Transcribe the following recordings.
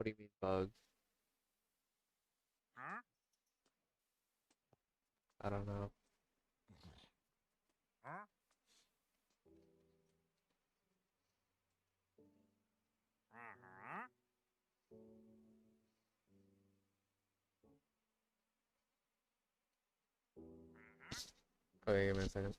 What do you mean bugs? I don't know. Okay, give me a second.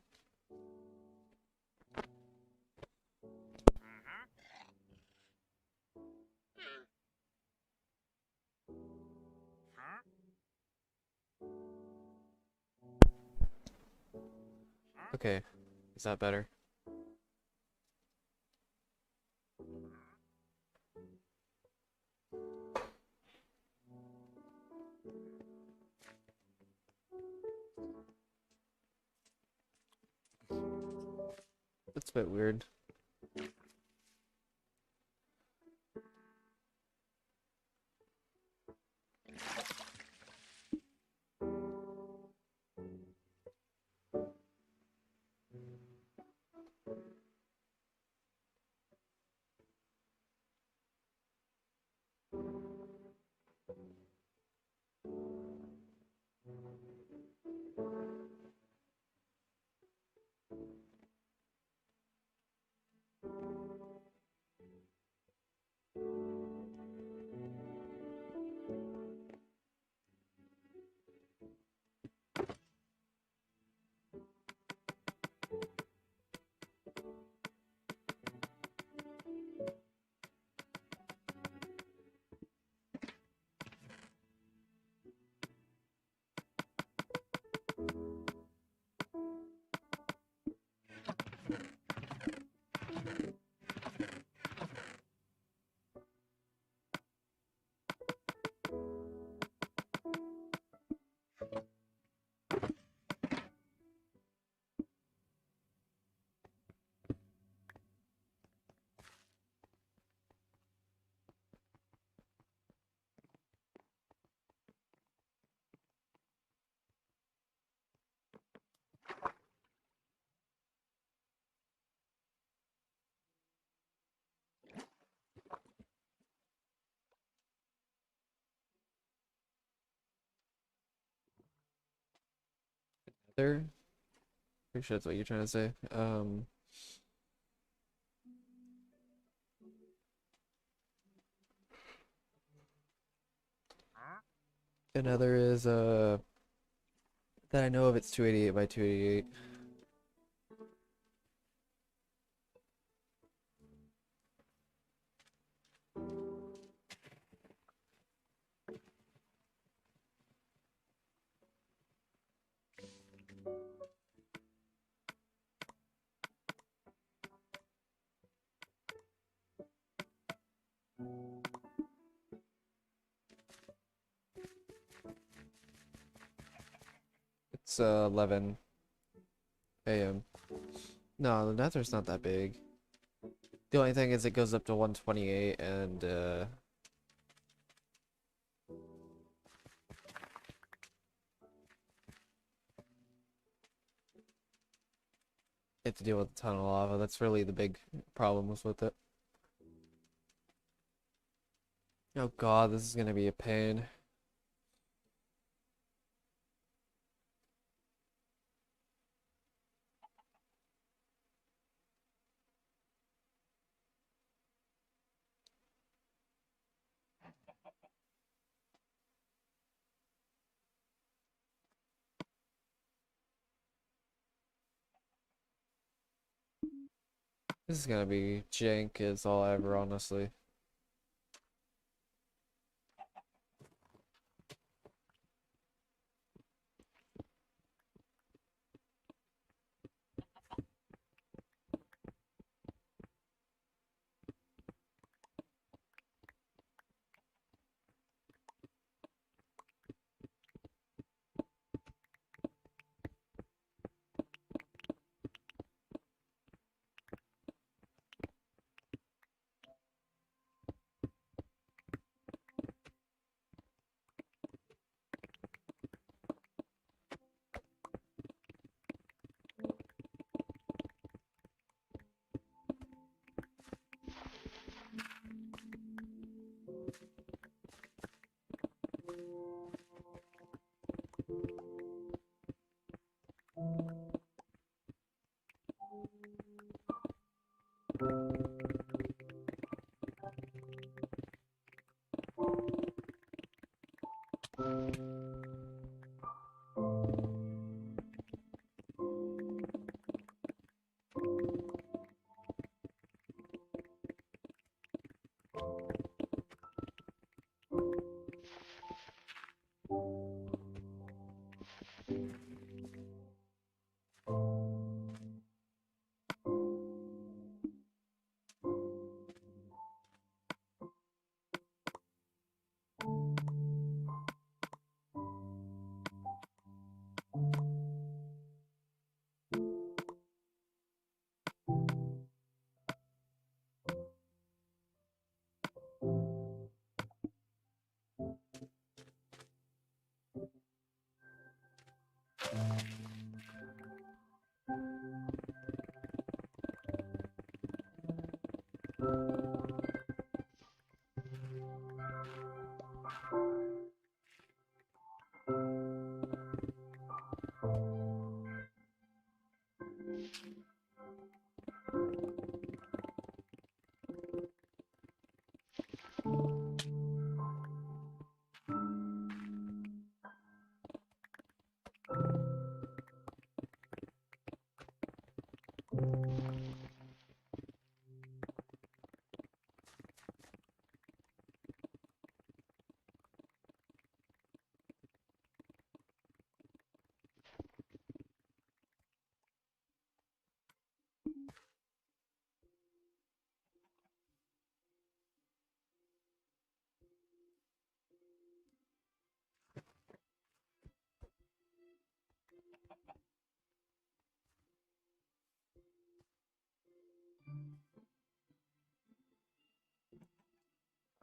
Okay, is that better? That's a bit weird. There? Pretty sure that's what you're trying to say. Another is that I know of, it's 288 by 288. It's 11 a.m. No, the Nether's not that big. The only thing is it goes up to 128 and you have to deal with a ton of lava. That's really the big problems with it. Oh god, this is gonna be a pain. This is gonna be jank is all ever, honestly.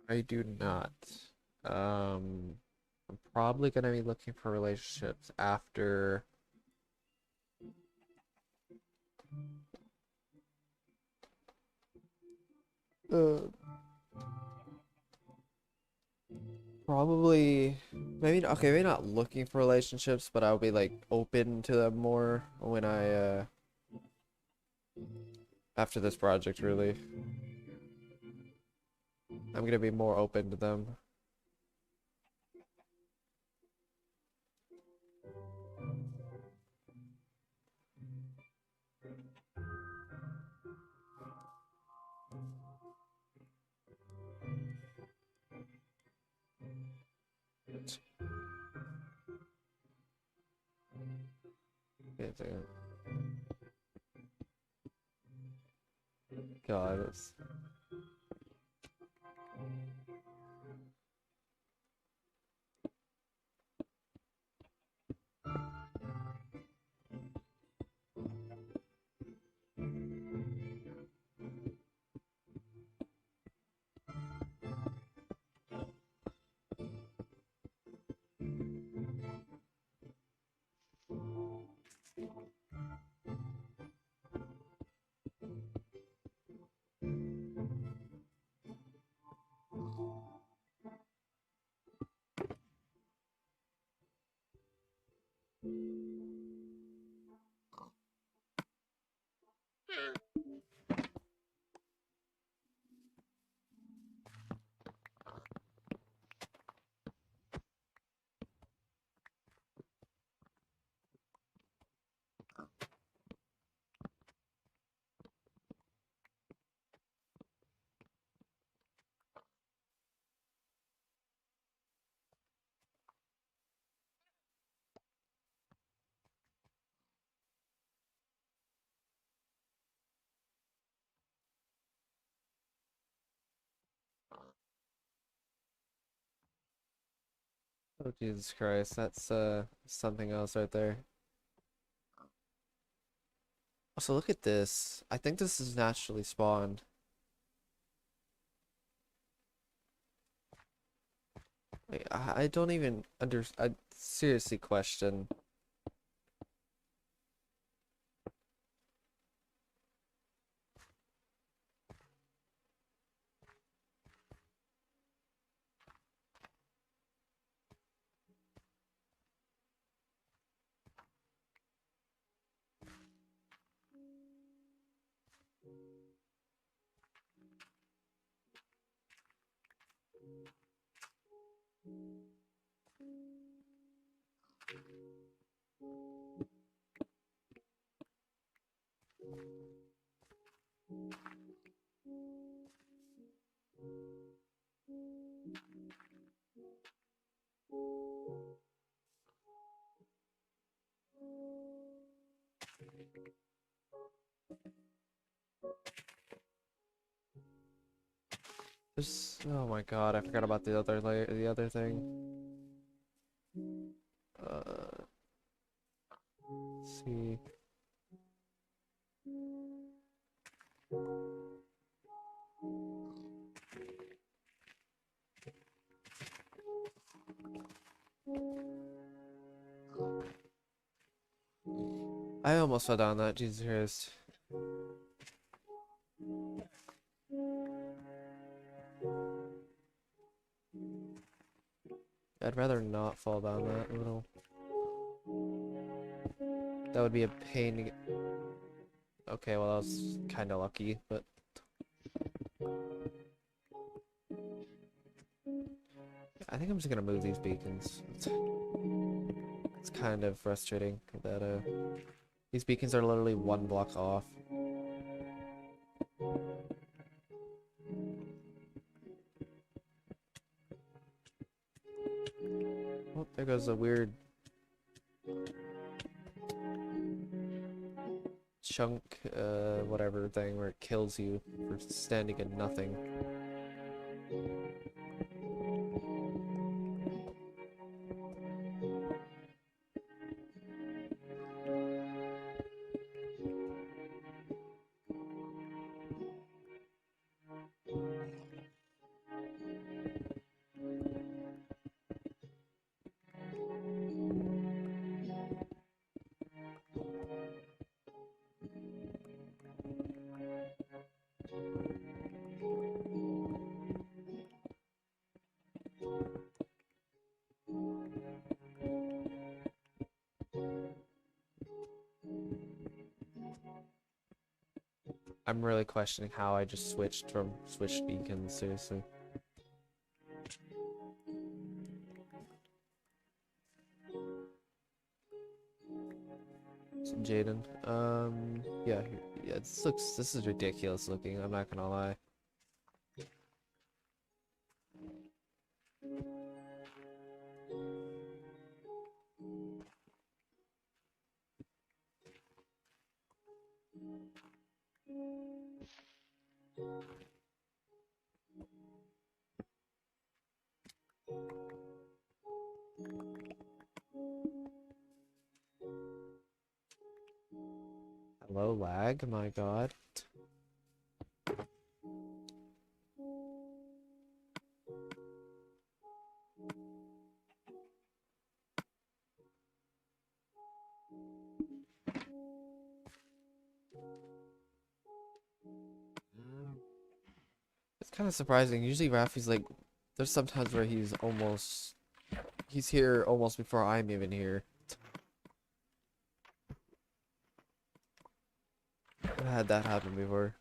I do not. I'm probably gonna be looking for relationships after. Uh, Probably, maybe okay, maybe not looking for relationships, but I'll be like open to them more when I after this project really. I'm gonna be more open to them. Wait a second. God, it's oh Jesus Christ, that's something else right there. Also, look at this. I think this is naturally spawned. Wait, I don't even I seriously question. There's, oh my god, I forgot about the other layer, the other thing. Let's see. I almost fell down that, Jesus Christ. I'd rather not fall down that little. That would be a pain to get. Okay, well, that was kind of lucky, but. I think I'm just gonna move these beacons. It's kind of frustrating that these beacons are literally 1 block off. Oh, there goes a weird chunk, whatever thing where it kills you for standing in nothing. I'm really questioning how I just switched beacons, seriously. So Jaden, yeah, this is ridiculous looking, I'm not gonna lie. Hello, lag, my god. It's kind of surprising. Usually Rafi's like, there's sometimes where he's here almost before I'm even here. I've had that happen before.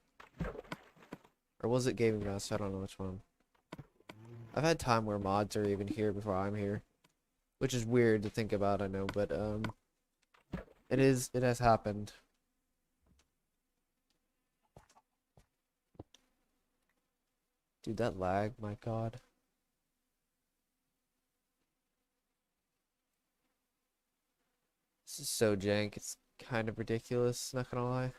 Or was it Gaming Master? I don't know which one. I've had time where mods are even here before I'm here. Which is weird to think about, I know, but it has happened. Dude, that lag, my god. This is so jank, it's kind of ridiculous, not gonna lie.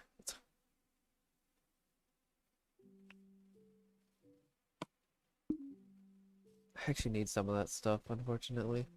I actually need some of that stuff, unfortunately.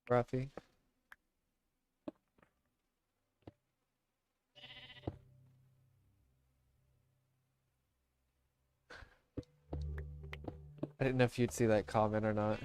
Rafi. I didn't know if you'd see that comment or not.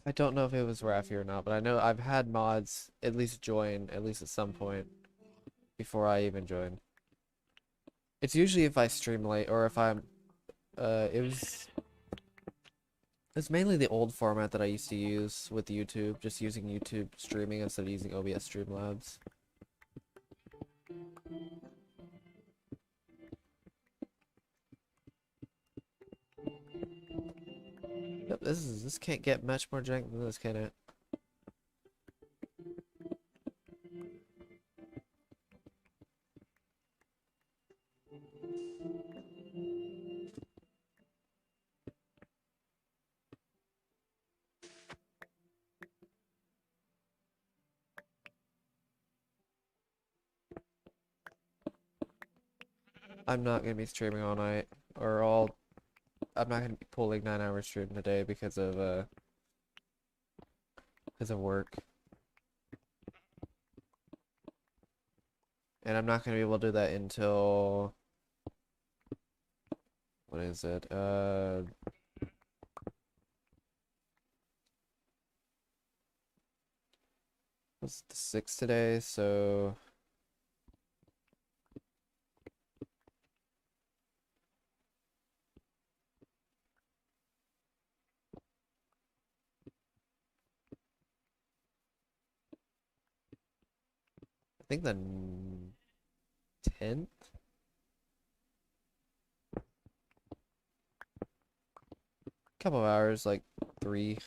I don't know if it was Rafi or not, but I know I've had mods at least join, at least at some point, before I even join. It's usually if I stream late or if I'm, it's mainly the old format that I used to use with YouTube, just using YouTube streaming instead of using OBS Streamlabs. Yep, this can't get much more jank than this, can it? I'm not gonna be streaming all night, or all. I'm not gonna be pulling 9 hour stream today because of work, and I'm not gonna be able to do that until what is it? What's the 6th today? So I think the 10th. Couple of hours, like 3.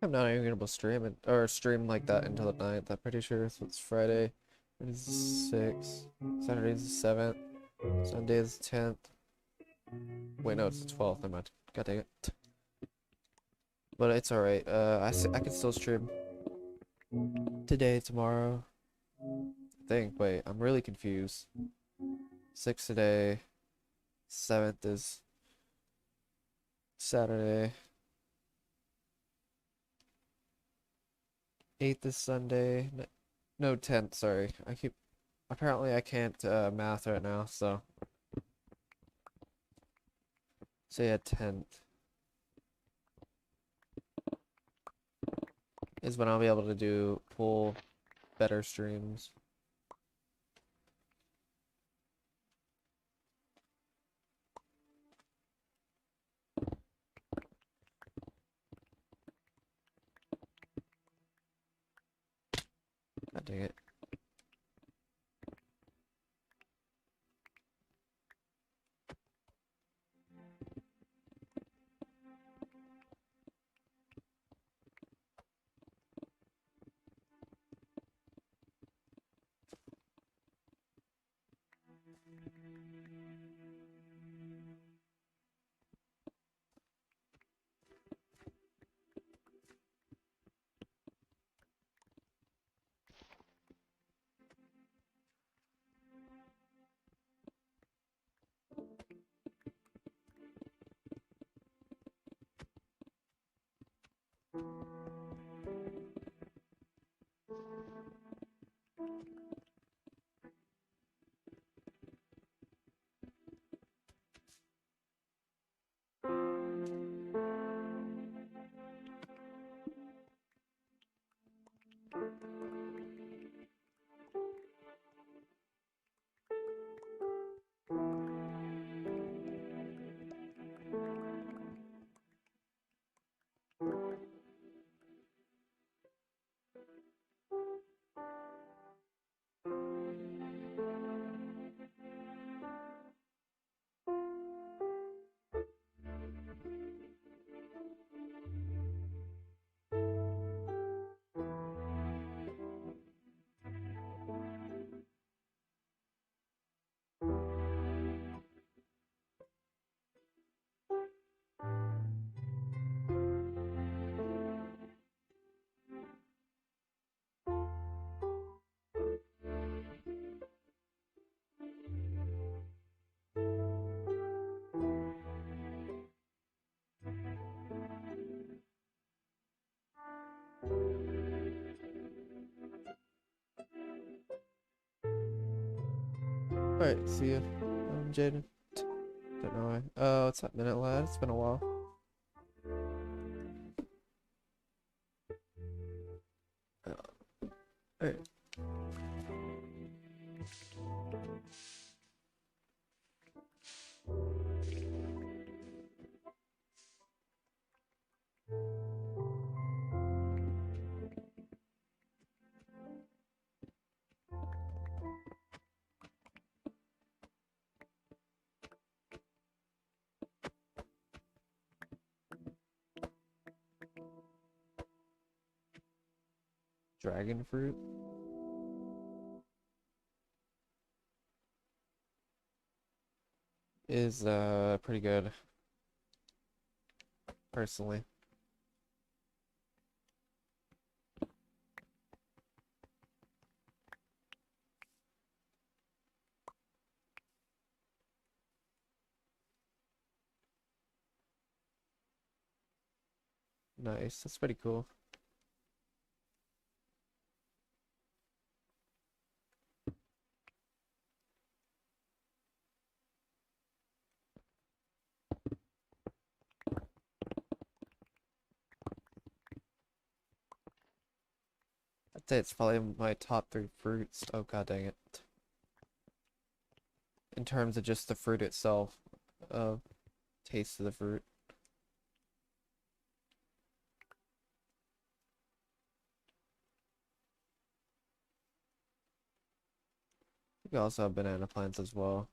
I'm not even gonna be able to stream it or stream like that until the 9th. I'm pretty sure. So it's Friday. It is the 6th. Saturday is the 7th. Sunday is the 10th. Wait, no, it's the 12th. Never mind. God dang it. But it's alright. I can still stream today, tomorrow. I think. Wait, I'm really confused. 6th today. 7th is Saturday. 8th is Sunday. No, 10th, sorry. Apparently I can't math right now, so yeah, 10th is when I'll be able to pull better streams. God dang it. Alright, see ya. Jaden. Don't know why. Oh, it's that minute lad. It's been a while. Alright. Dragon fruit. Is pretty good. Personally. Nice. That's pretty cool. I'd say it's probably my top 3 fruits. Oh god dang it. In terms of just the fruit itself. Taste of the fruit. We also have banana plants as well.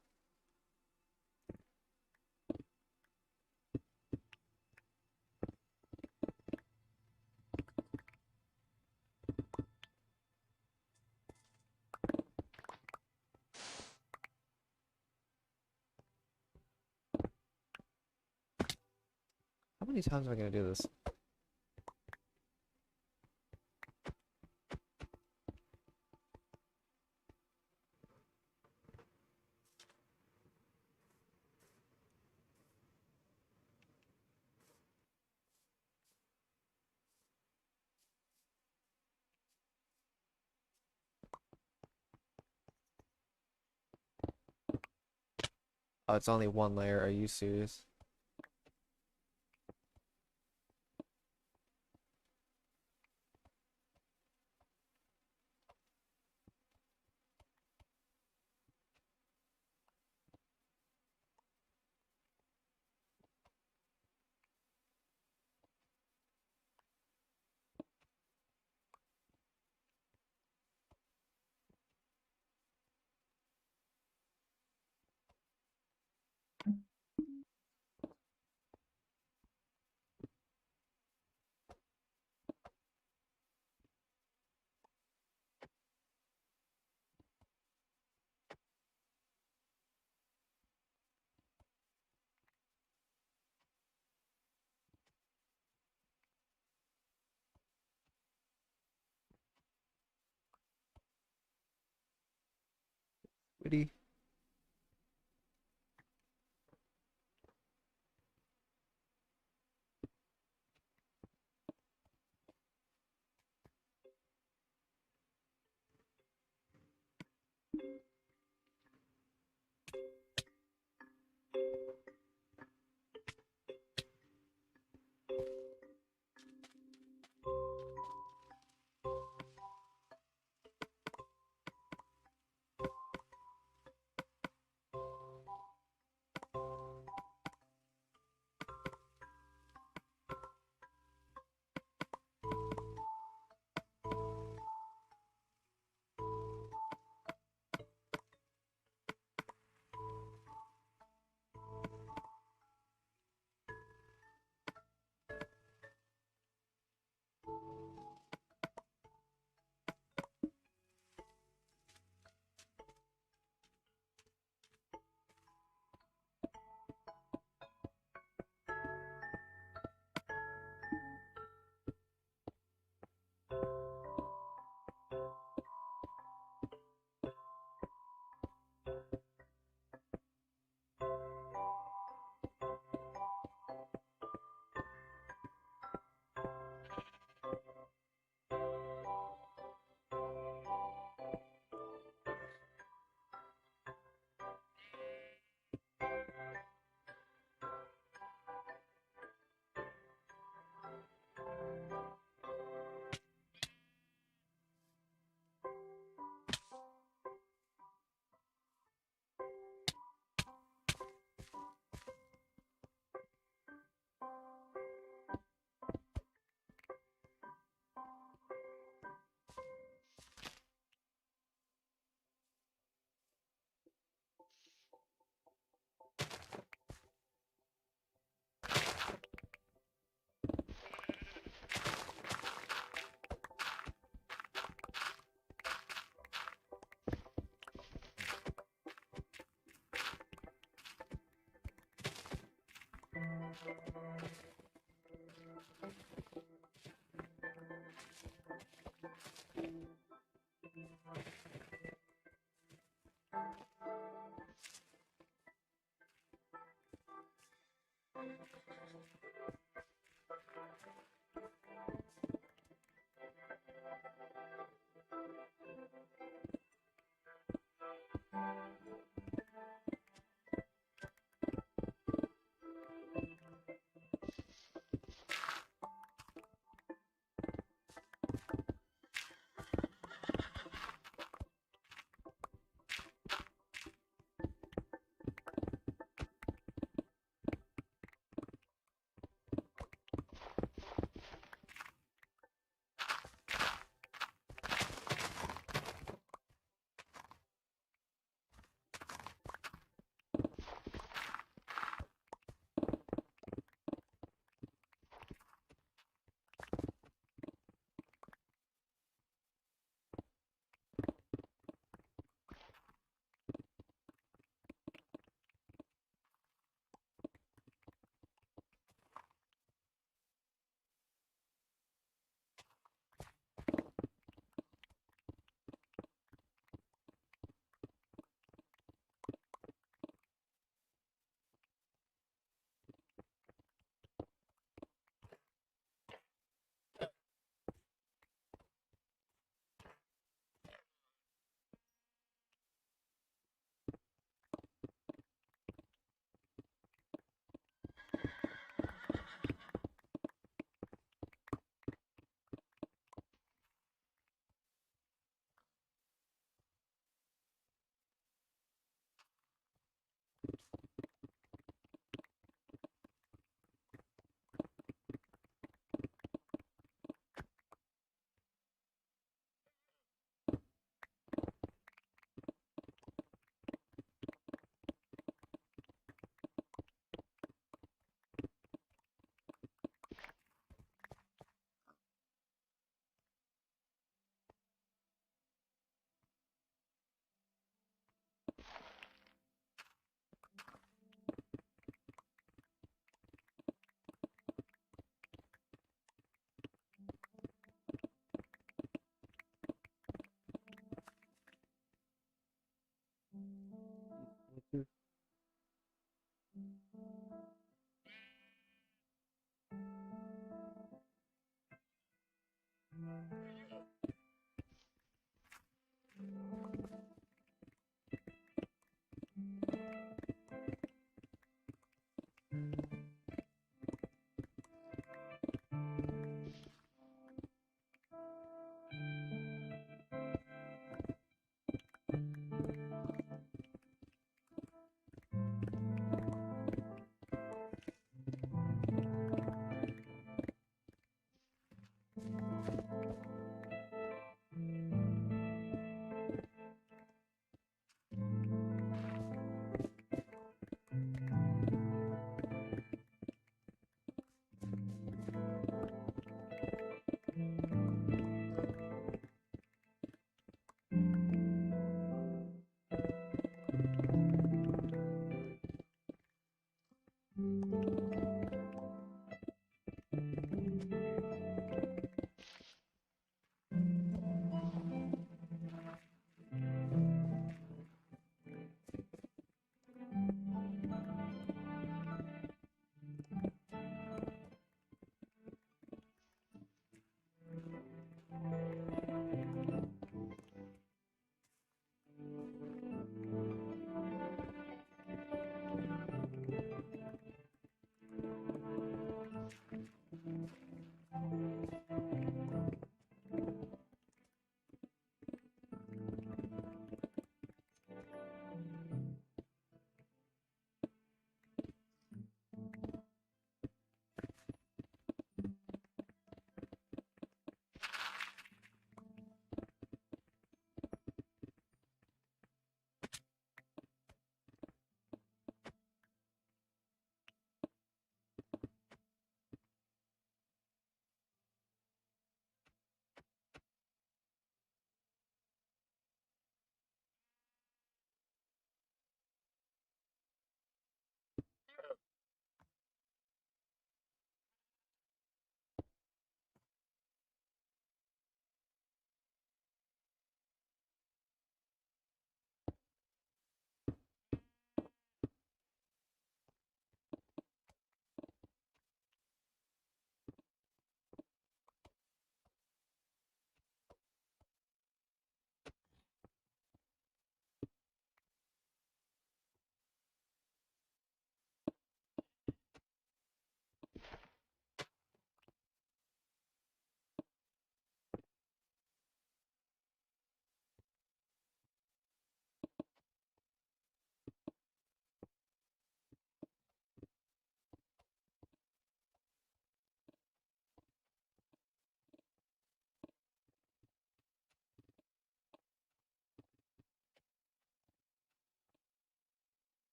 How many times am I gonna do this? Oh, it's only 1 layer. Are you serious? Witty.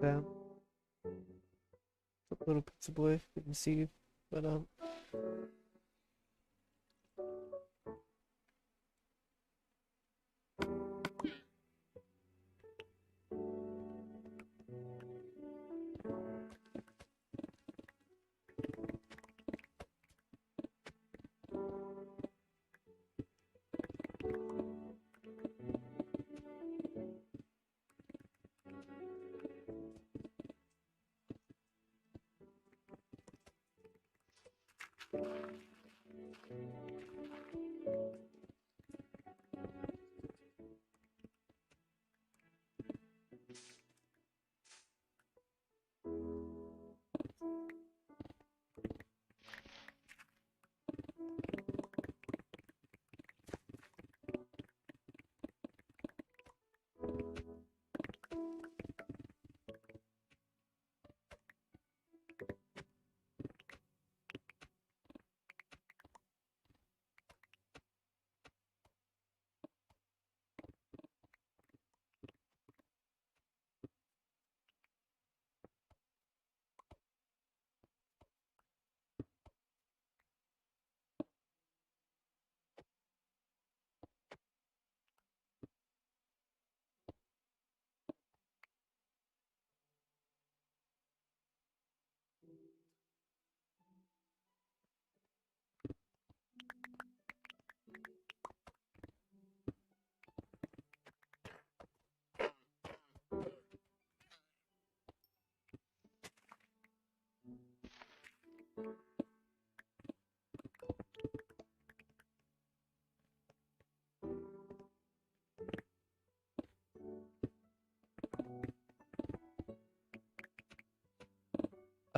Damn. A little pizza boy, didn't see you, but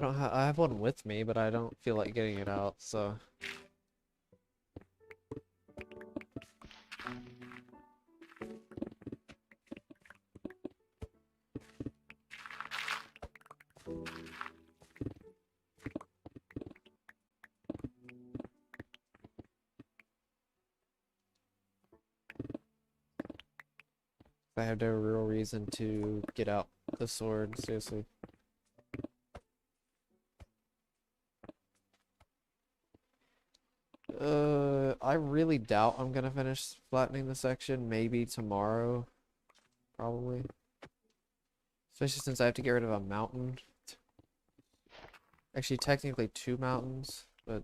I have one with me, but I don't feel like getting it out, so. I have no real reason to get out the sword, seriously. I really doubt I'm gonna finish flattening the section. Maybe tomorrow, probably. Especially since I have to get rid of a mountain. Actually, technically 2 mountains, but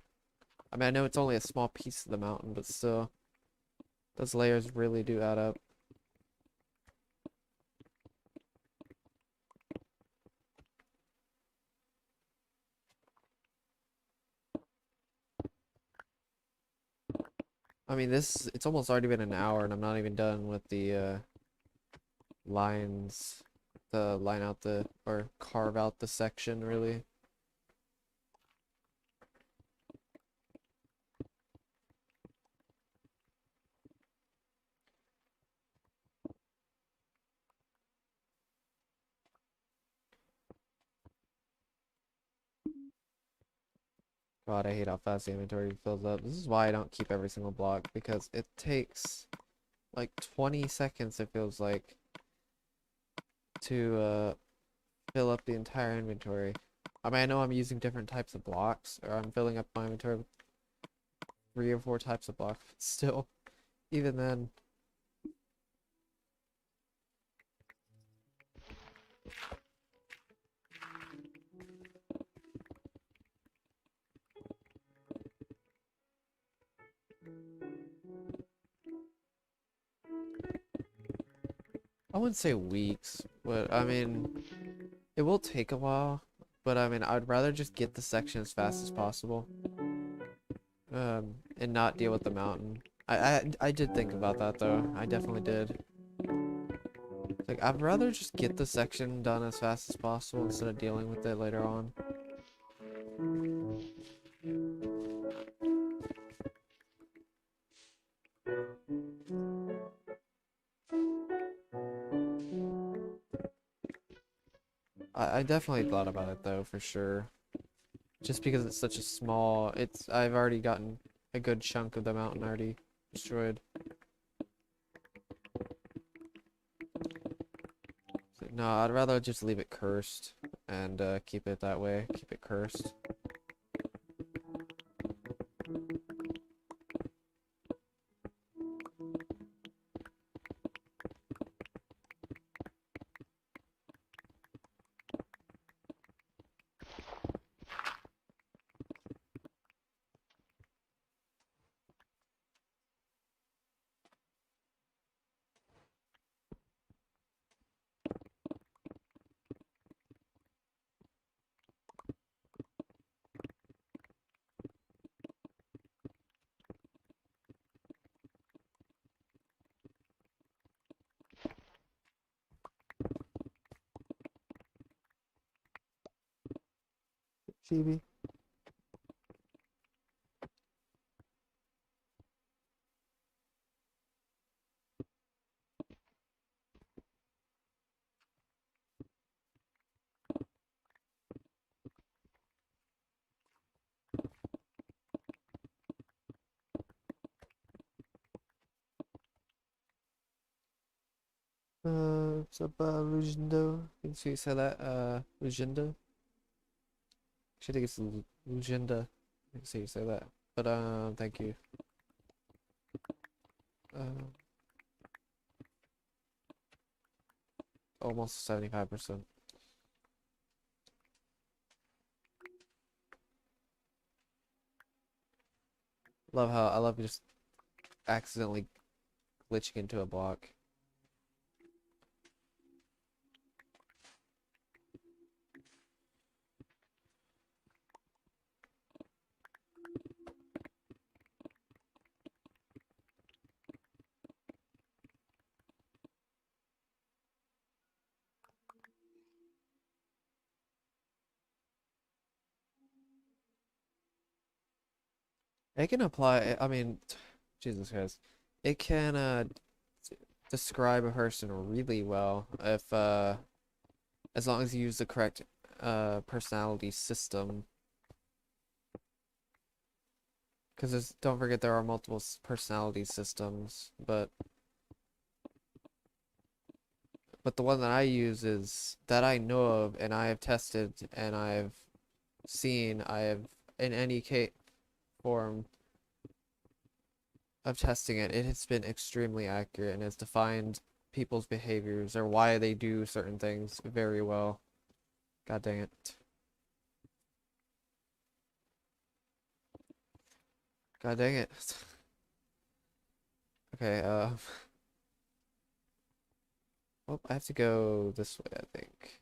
I mean, I know it's only a small piece of the mountain, but still, those layers really do add up. I mean, it's almost already been an hour, and I'm not even done with the lines, the line out the, or carve out the section, really. God, I hate how fast the inventory fills up. This is why I don't keep every single block, because it takes like 20 seconds, it feels like, to fill up the entire inventory. I mean, I know I'm using different types of blocks, or I'm filling up my inventory with 3 or 4 types of blocks, but still, even then. I wouldn't say weeks, but I mean, it will take a while, but I mean, I'd rather just get the section as fast as possible, and not deal with the mountain. I did think about that though. I definitely did. Like, I'd rather just get the section done as fast as possible instead of dealing with it later on. I definitely thought about it though, for sure. Just because it's such a small, I've already gotten a good chunk of the mountain already destroyed. So No, I'd rather just leave it cursed and keep it that way. Keep it cursed. Chibi. What's up, Lucindo? Can you say that? Lucinda? Actually, I think it's Lucinda. I can see you say that. But, thank you. Almost 75%. I love just accidentally glitching into a block. It can apply, I mean, Jesus Christ. It can, describe a person really well if, as long as you use the correct, personality system. Because don't forget there are multiple personality systems, but the one that I use is that I know of and I have tested and I've seen, I have in any case form of testing it, it has been extremely accurate and has defined people's behaviors or why they do certain things very well. God dang it. God dang it. Okay, well, I have to go this way, I think.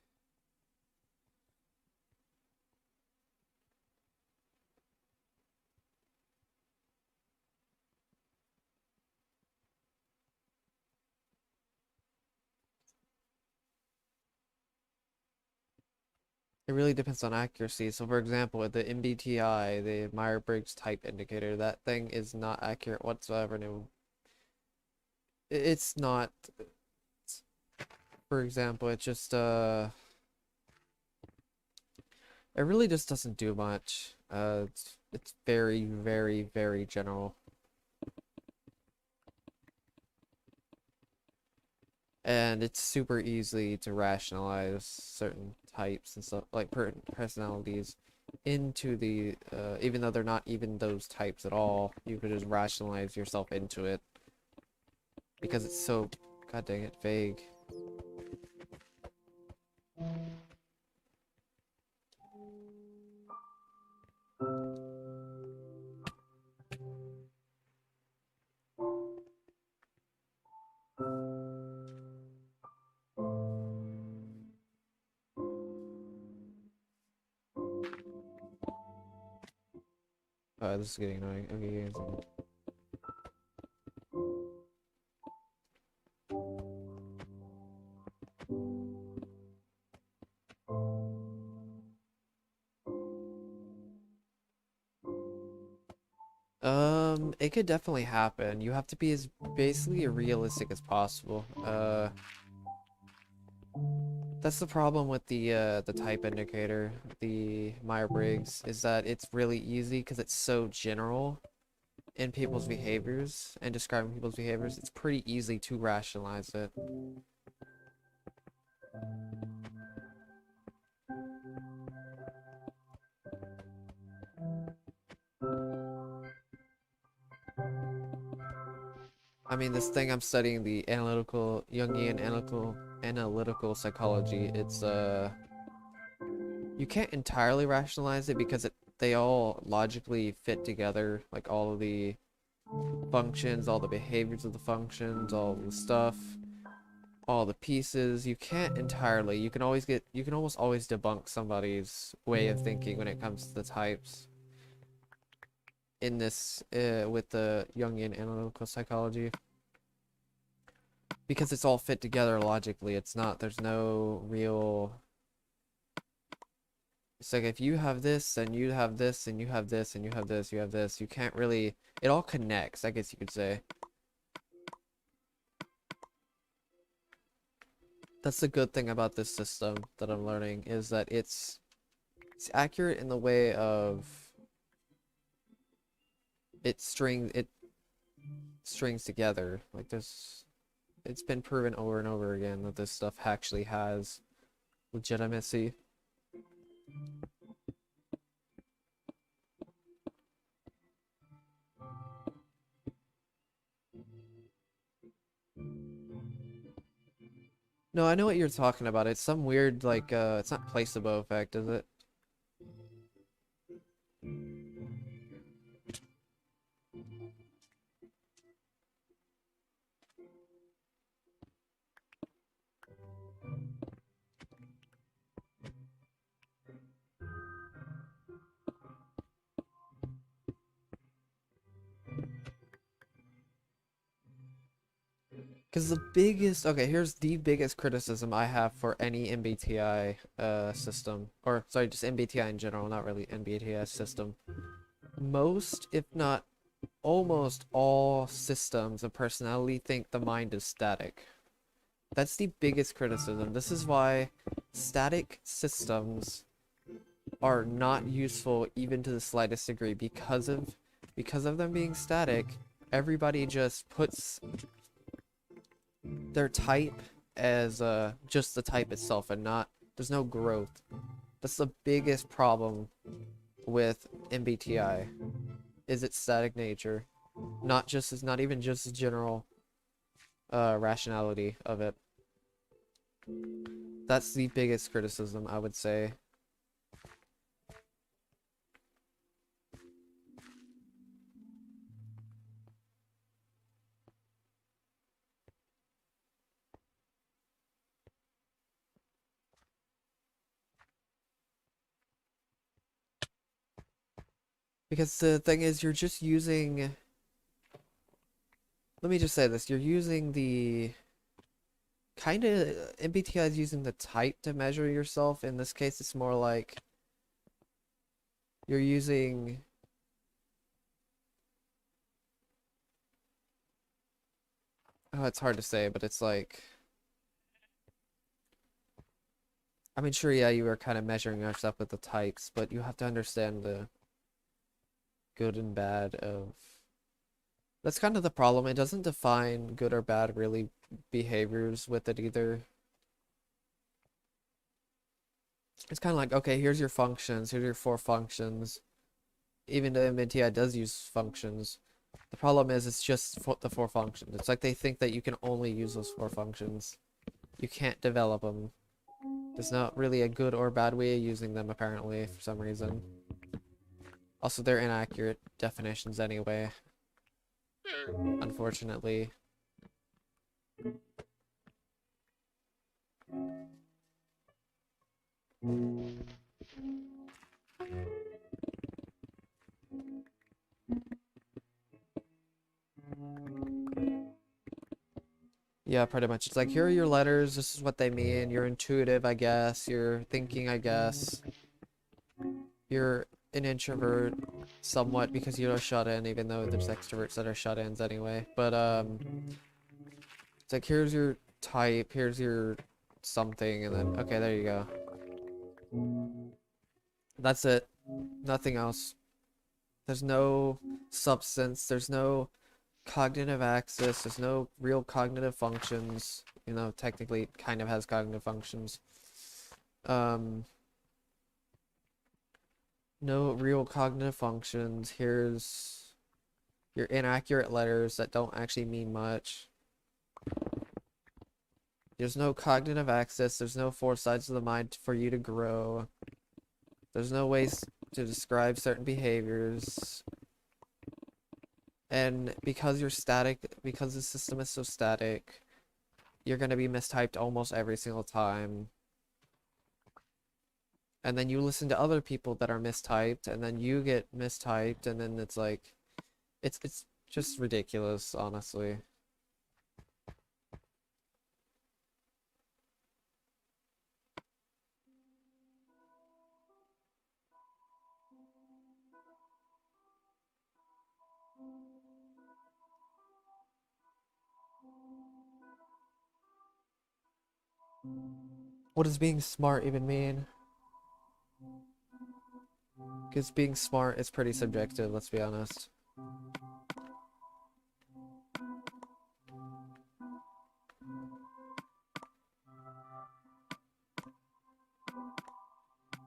It really depends on accuracy. So, for example, with the MBTI, the Myers-Briggs Type Indicator, that thing is not accurate whatsoever. No, it's not. For example, it just it really just doesn't do much. It's very, very, very general, and it's super easy to rationalize certain types and stuff like personalities into the even though they're not even those types at all, you could just rationalize yourself into it because it's so, god dang it, vague. This is getting annoying. Okay, it could definitely happen. You have to be as basically realistic as possible. That's the problem with the type indicator, the Myers-Briggs, is that it's really easy because it's so general in people's behaviors and describing people's behaviors. It's pretty easy to rationalize it. I mean, this thing I'm studying, the analytical, Jungian analytical psychology, it's, you can't entirely rationalize it because they all logically fit together, like all of the functions, all the behaviors of the functions, all the stuff, all the pieces. You can't entirely, you can almost always debunk somebody's way of thinking when it comes to the types in this, with the Jungian analytical psychology. Because it's all fit together logically, there's no real... It's like if you have this, and you have this, and you have this, and you have this, you have this, you can't really... It all connects, I guess you could say. That's the good thing about this system that I'm learning, is that it's accurate in the way of... It strings together. Like it's been proven over and over again that this stuff actually has legitimacy. No, I know what you're talking about. It's some weird, like, it's not placebo effect, is it? Because okay, here's the biggest criticism I have for any MBTI system, or sorry, just MBTI in general, not really MBTI system. Most, if not almost all systems of personality think the mind is static. That's the biggest criticism. This is why static systems are not useful even to the slightest degree, because of them being static. Everybody just puts their type as just the type itself, and there's no growth. That's the biggest problem with MBTI, is its static nature, not even just the general rationality of it. That's the biggest criticism, I would say. Because the thing is, you're just using... Let me just say this. You're using the... Kind of... MBTI is using the type to measure yourself. In this case, it's more like... You're using... Oh, it's hard to say, but it's like... I mean, sure, yeah, you are kind of measuring yourself with the types, but you have to understand the good and bad of... That's kind of the problem. It doesn't define good or bad, really, behaviors with it either. It's kind of like, okay, here's your functions, here's your 4 functions. Even though MBTI does use functions, the problem is it's just the 4 functions. It's like they think that you can only use those 4 functions. You can't develop them. There's not really a good or bad way of using them, apparently, for some reason. Also, they're inaccurate definitions anyway, unfortunately. Yeah, pretty much. It's like, here are your letters, this is what they mean. You're intuitive, I guess. You're thinking, I guess. You're an introvert, somewhat, because you're shut in, even though there's extroverts that are shut-ins anyway. But, it's like, here's your type, here's your something, and then, okay, there you go. That's it. Nothing else. There's no substance, there's no cognitive axis, there's no real cognitive functions. even though technically it kind of has cognitive functions. No real cognitive functions. Here's your inaccurate letters that don't actually mean much. There's no cognitive access. There's no four sides of the mind for you to grow. There's no ways to describe certain behaviors. And because you're static, because the system is so static, you're going to be mistyped almost every single time. And then you listen to other people that are mistyped, and then you get mistyped, and then it's like, it's just ridiculous, honestly. What does being smart even mean? Because being smart is pretty subjective, let's be honest.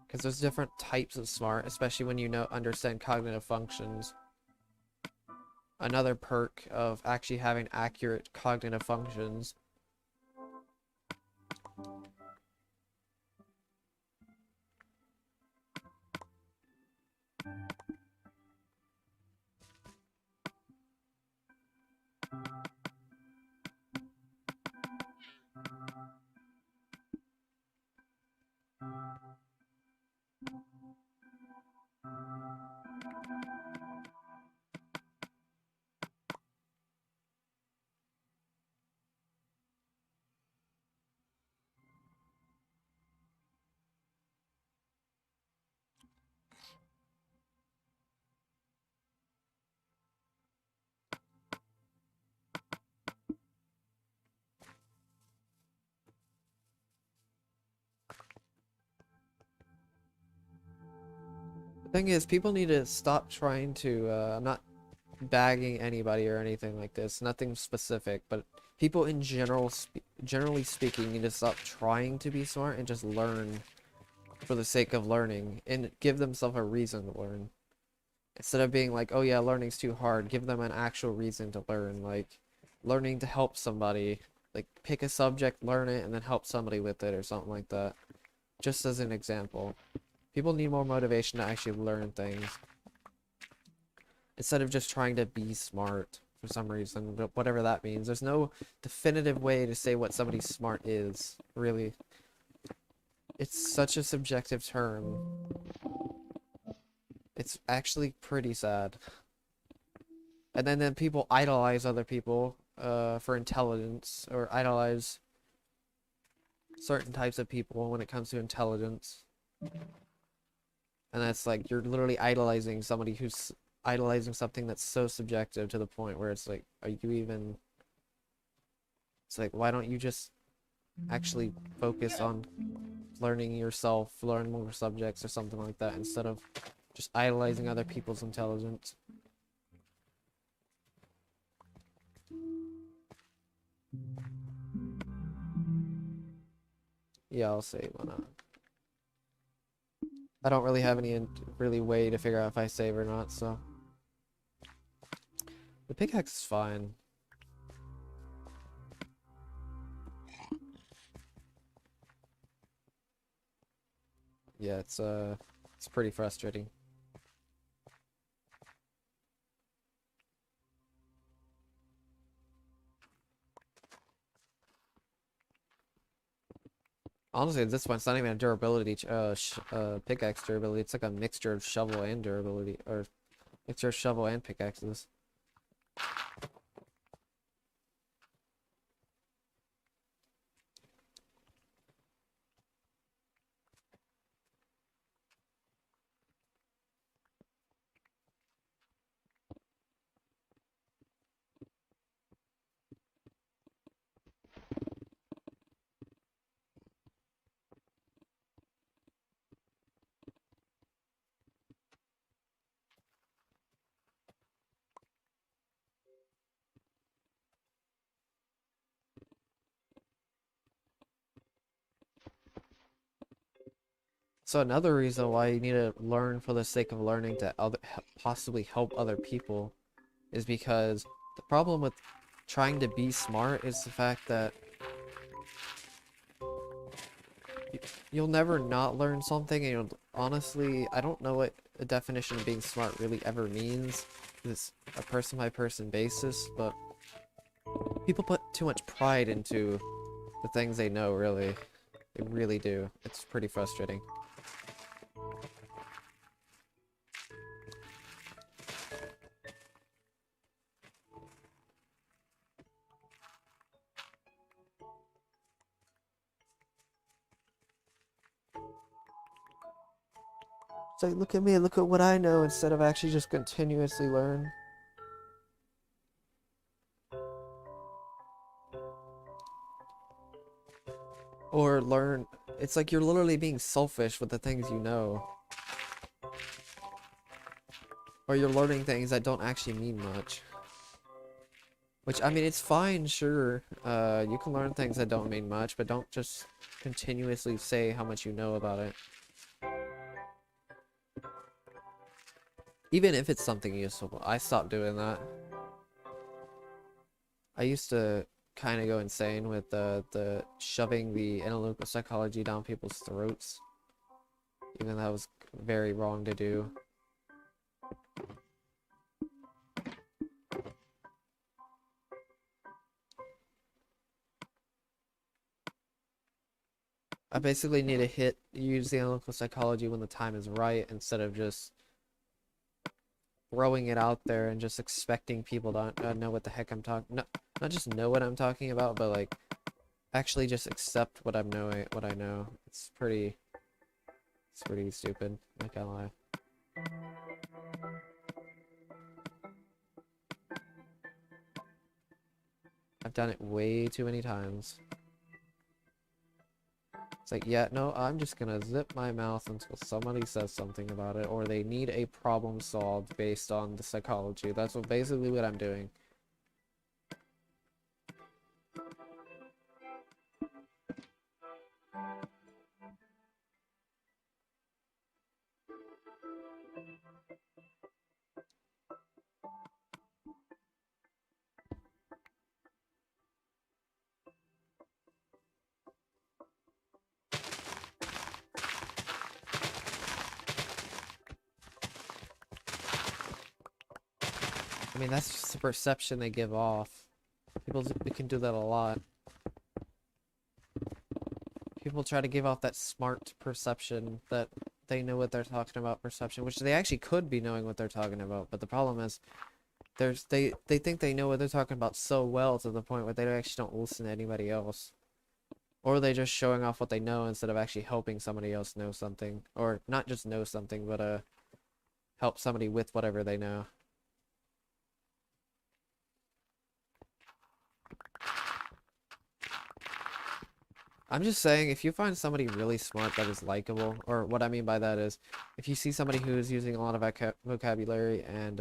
Because there's different types of smart, especially when you understand cognitive functions. Another perk of actually having accurate cognitive functions. The thing is, people need to stop trying to, I'm not bagging anybody or anything like this, nothing specific, but people in general, generally speaking, need to stop trying to be smart and just learn for the sake of learning and give themselves a reason to learn. Instead of being like, oh yeah, learning's too hard, give them an actual reason to learn, like learning to help somebody, like pick a subject, learn it, and then help somebody with it or something like that. Just as an example. People need more motivation to actually learn things. Instead of just trying to be smart for some reason, whatever that means. There's no definitive way to say what somebody's smart is, really. It's such a subjective term. It's actually pretty sad. And then people idolize other people for intelligence, or idolize certain types of people when it comes to intelligence. And that's like, you're literally idolizing somebody who's idolizing something that's so subjective to the point where it's like, are you even... It's like, why don't you just actually focus on learning yourself, learn more subjects or something like that, instead of just idolizing other people's intelligence. Yeah, I'll save, why not? I don't really have any really way to figure out if I save or not, so. The pickaxe is fine. Yeah, it's pretty frustrating. Honestly, at this point, it's not even a durability, pickaxe durability. It's like a mixture of shovel and durability, or mixture of shovel and pickaxes. also another reason why you need to learn for the sake of learning to possibly help other people is because the problem with trying to be smart is the fact that you'll never not learn something, and honestly, I don't know what the definition of being smart really ever means. It's a person-by-person basis, but people put too much pride into the things they know, really. They really do. It's pretty frustrating. It's like, look at me, look at what I know, instead of actually just continuously learn. Or learn. It's like you're literally being selfish with the things you know. Or you're learning things that don't actually mean much. Which, I mean, it's fine, sure. You can learn things that don't mean much, but don't just continuously say how much you know about it. Even if it's something useful, I stopped doing that. I used to kind of go insane with the shoving the analytical psychology down people's throats. Even though that was very wrong to do. I basically need to use the analytical psychology when the time is right, instead of just throwing it out there and just expecting people to know what the heck I'm talking. Not just know what I'm talking about, but like actually just accept what I'm knowing, what I know. It's pretty stupid. Not gonna lie. I've done it way too many times. It's like, yeah, no, I'm just gonna zip my mouth until somebody says something about it, or they need a problem solved based on the psychology. That's basically what I'm doing. I mean, that's just the perception they give off. People can do that a lot. People try to give off that smart perception that they know what they're talking about perception, which they actually could be knowing what they're talking about. But the problem is, they think they know what they're talking about so well to the point where they actually don't listen to anybody else. Or they're just showing off what they know instead of actually helping somebody else know something. Or not just know something, but help somebody with whatever they know. I'm just saying, if you find somebody really smart that is likable, or what I mean by that is, if you see somebody who is using a lot of vocabulary and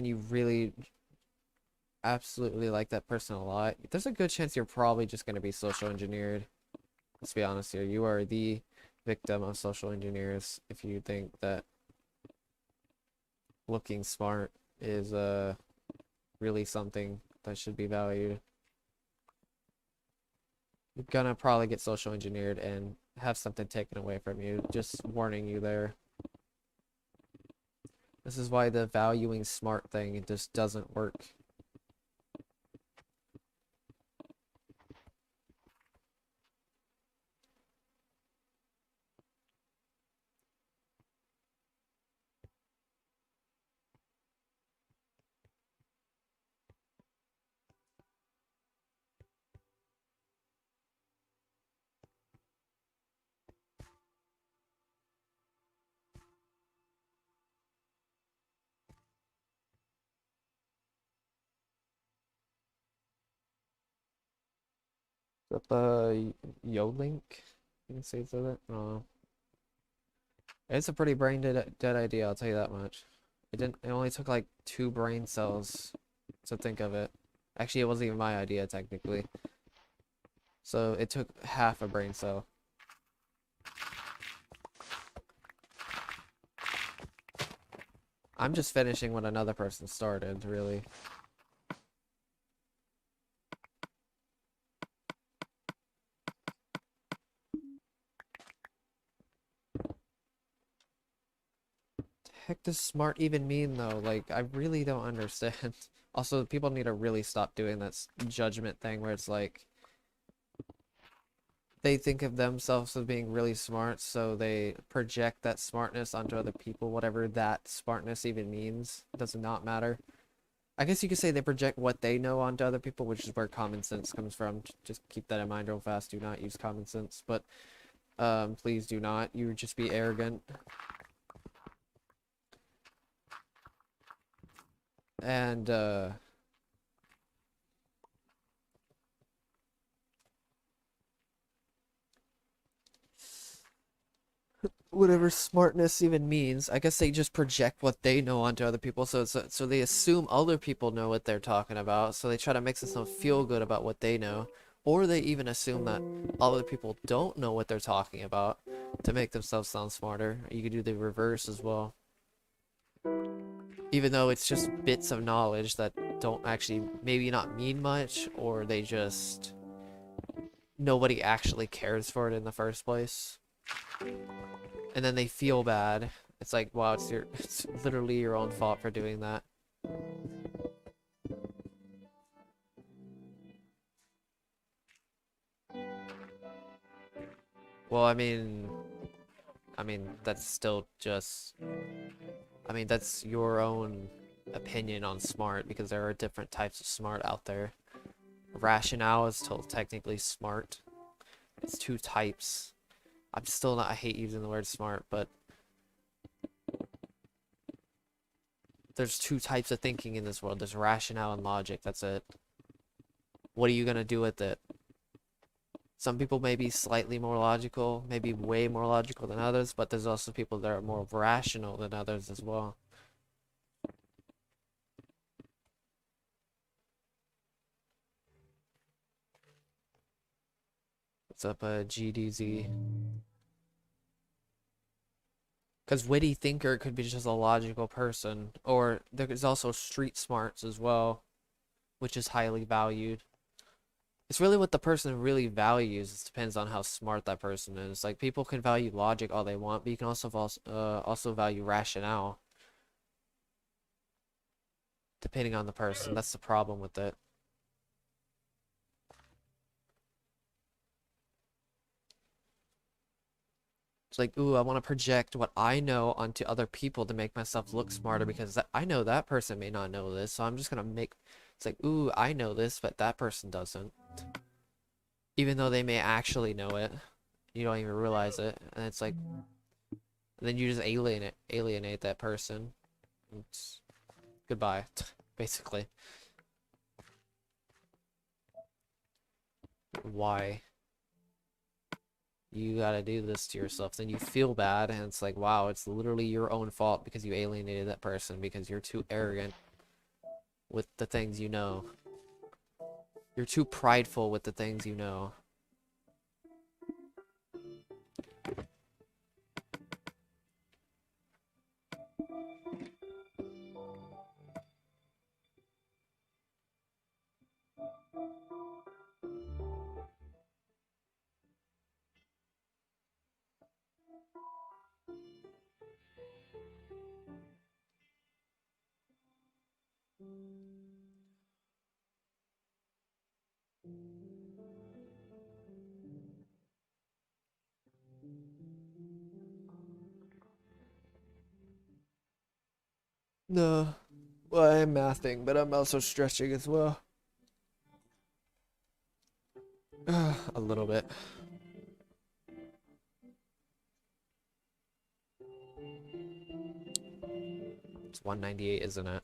you really absolutely like that person a lot, there's a good chance you're probably just going to be social engineered. Let's be honest here. You are the victim of social engineers if you think that looking smart is really something that should be valued. You're gonna probably get social engineered and have something taken away from you. Just warning you there. This is why the valuing smart thing, it just doesn't work. Up Yolink? You can say that? I don't know. It's a pretty brain dead idea, I'll tell you that much. It only took like 2 brain cells to think of it. Actually, it wasn't even my idea technically. So it took half a brain cell. I'm just finishing what another person started, really. Heck does smart even mean though? Like, I really don't understand. Also, people need to really stop doing this judgment thing where it's like they think of themselves as being really smart, so they project that smartness onto other people, whatever that smartness even means. It does not matter. I guess you could say they project what they know onto other people, which is where common sense comes from. Just keep that in mind real fast. Do not use common sense, but please do not. You would just be arrogant. And whatever smartness even means, I guess they just project what they know onto other people. So they assume other people know what they're talking about. So they try to make themselves feel good about what they know, or they even assume that other people don't know what they're talking about to make themselves sound smarter. You could do the reverse as well. Even though it's just bits of knowledge that don't actually maybe not mean much, or they just nobody actually cares for it in the first place. And then they feel bad. It's like, wow, it's literally your own fault for doing that. Well, I mean that's still just that's your own opinion on smart because there are different types of smart out there. Rationale is still technically smart. It's two types. I'm still not, I hate using the word smart, but there's two types of thinking in this world. There's rationale and logic. That's it. What are you gonna do with it? Some people may be slightly more logical, maybe way more logical than others, but there's also people that are more rational than others as well. What's up, GDZ? Because witty thinker could be just a logical person, or there's also street smarts as well, which is highly valued. It's really what the person really values. It depends on how smart that person is. Like, people can value logic all they want, but you can also value rationale, depending on the person. That's the problem with it. It's like, ooh, I want to project what I know onto other people to make myself look smarter because I know that person may not know this, so I'm just gonna make. It's like, ooh, I know this, but that person doesn't. Even though they may actually know it, you don't even realize it, and it's like, then you just alienate that person. It's goodbye, basically. Why? You gotta do this to yourself. Then you feel bad, and it's like, wow, it's literally your own fault because you alienated that person because you're too arrogant with the things you know. You're too prideful with the things you know. No. Well, I'm mathing, but I'm also stretching as well. A little bit. It's 198, isn't it?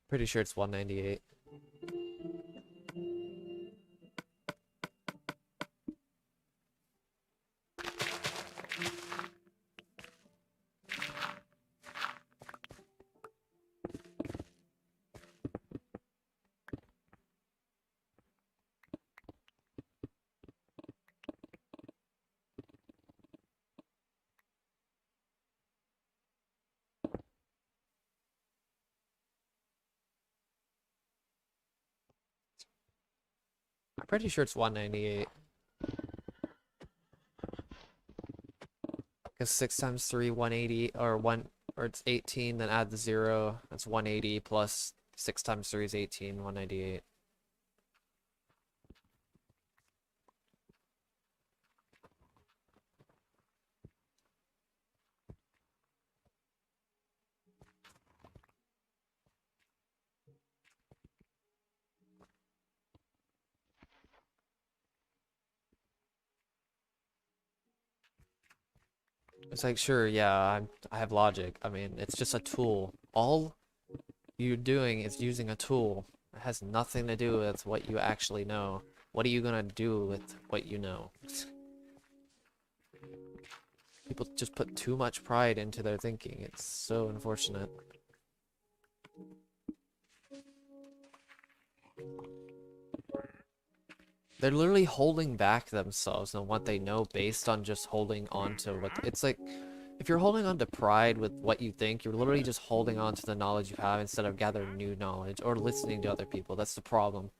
Pretty sure it's 198. pretty sure it's 198. Because 6 times 3, 180, or it's 18, then add the 0. That's 180 plus 6 times 3 is 18, 198. It's like, sure, yeah, I have logic. I mean, it's just a tool. All you're doing is using a tool. It has nothing to do with what you actually know. What are you gonna do with what you know? People just put too much pride into their thinking. It's so unfortunate. They're literally holding back themselves and what they know based on just holding on to what it's like. If you're holding on to pride with what you think, you're literally just holding on to the knowledge you have instead of gathering new knowledge or listening to other people. That's the problem.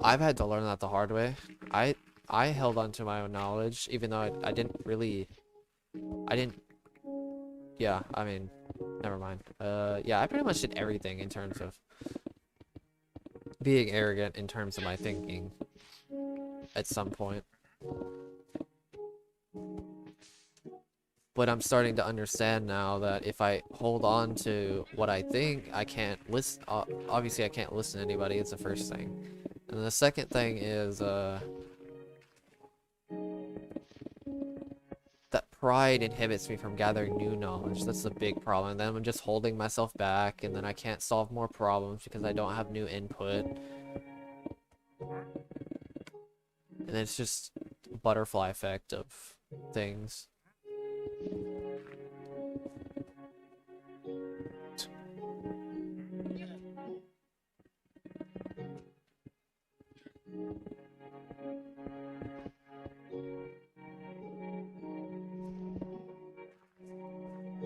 I've had to learn that the hard way. I held on to my own knowledge, even though I didn't really, I didn't, yeah, I mean, never mind. Yeah, I pretty much did everything in terms of being arrogant in terms of my thinking at some point. But I'm starting to understand now that if I hold on to what I think, I can't listen. Obviously, I can't listen to anybody. It's the first thing. And the second thing is that pride inhibits me from gathering new knowledge. That's the big problem. And then I'm just holding myself back, and then I can't solve more problems because I don't have new input. And it's just a butterfly effect of things.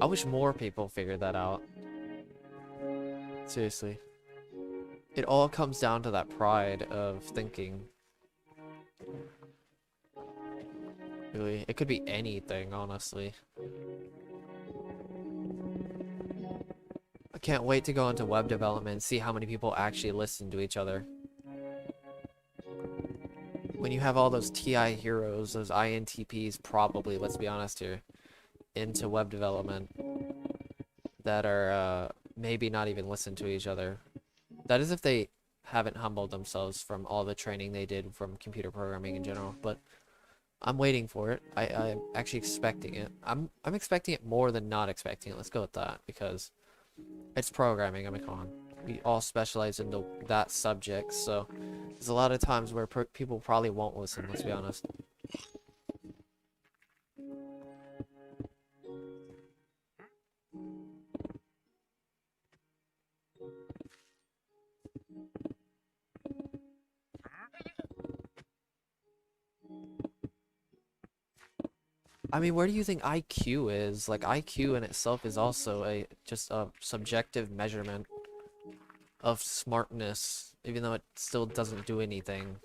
I wish more people figured that out. Seriously. It all comes down to that pride of thinking. Really, it could be anything, honestly. I can't wait to go into web development and see how many people actually listen to each other. When you have all those TI heroes, those INTPs, probably, let's be honest here, into web development that are maybe not even listen to each other. That is if they haven't humbled themselves from all the training they did from computer programming in general, but I'm waiting for it. I'm actually expecting it. I'm expecting it more than not expecting it. Let's go with that, because it's programming. I mean, come on. We all specialize in that subject, so there's a lot of times where people probably won't listen, let's be honest. I mean, where do you think IQ is? Like, IQ in itself is also just a subjective measurement of smartness, even though it still doesn't do anything.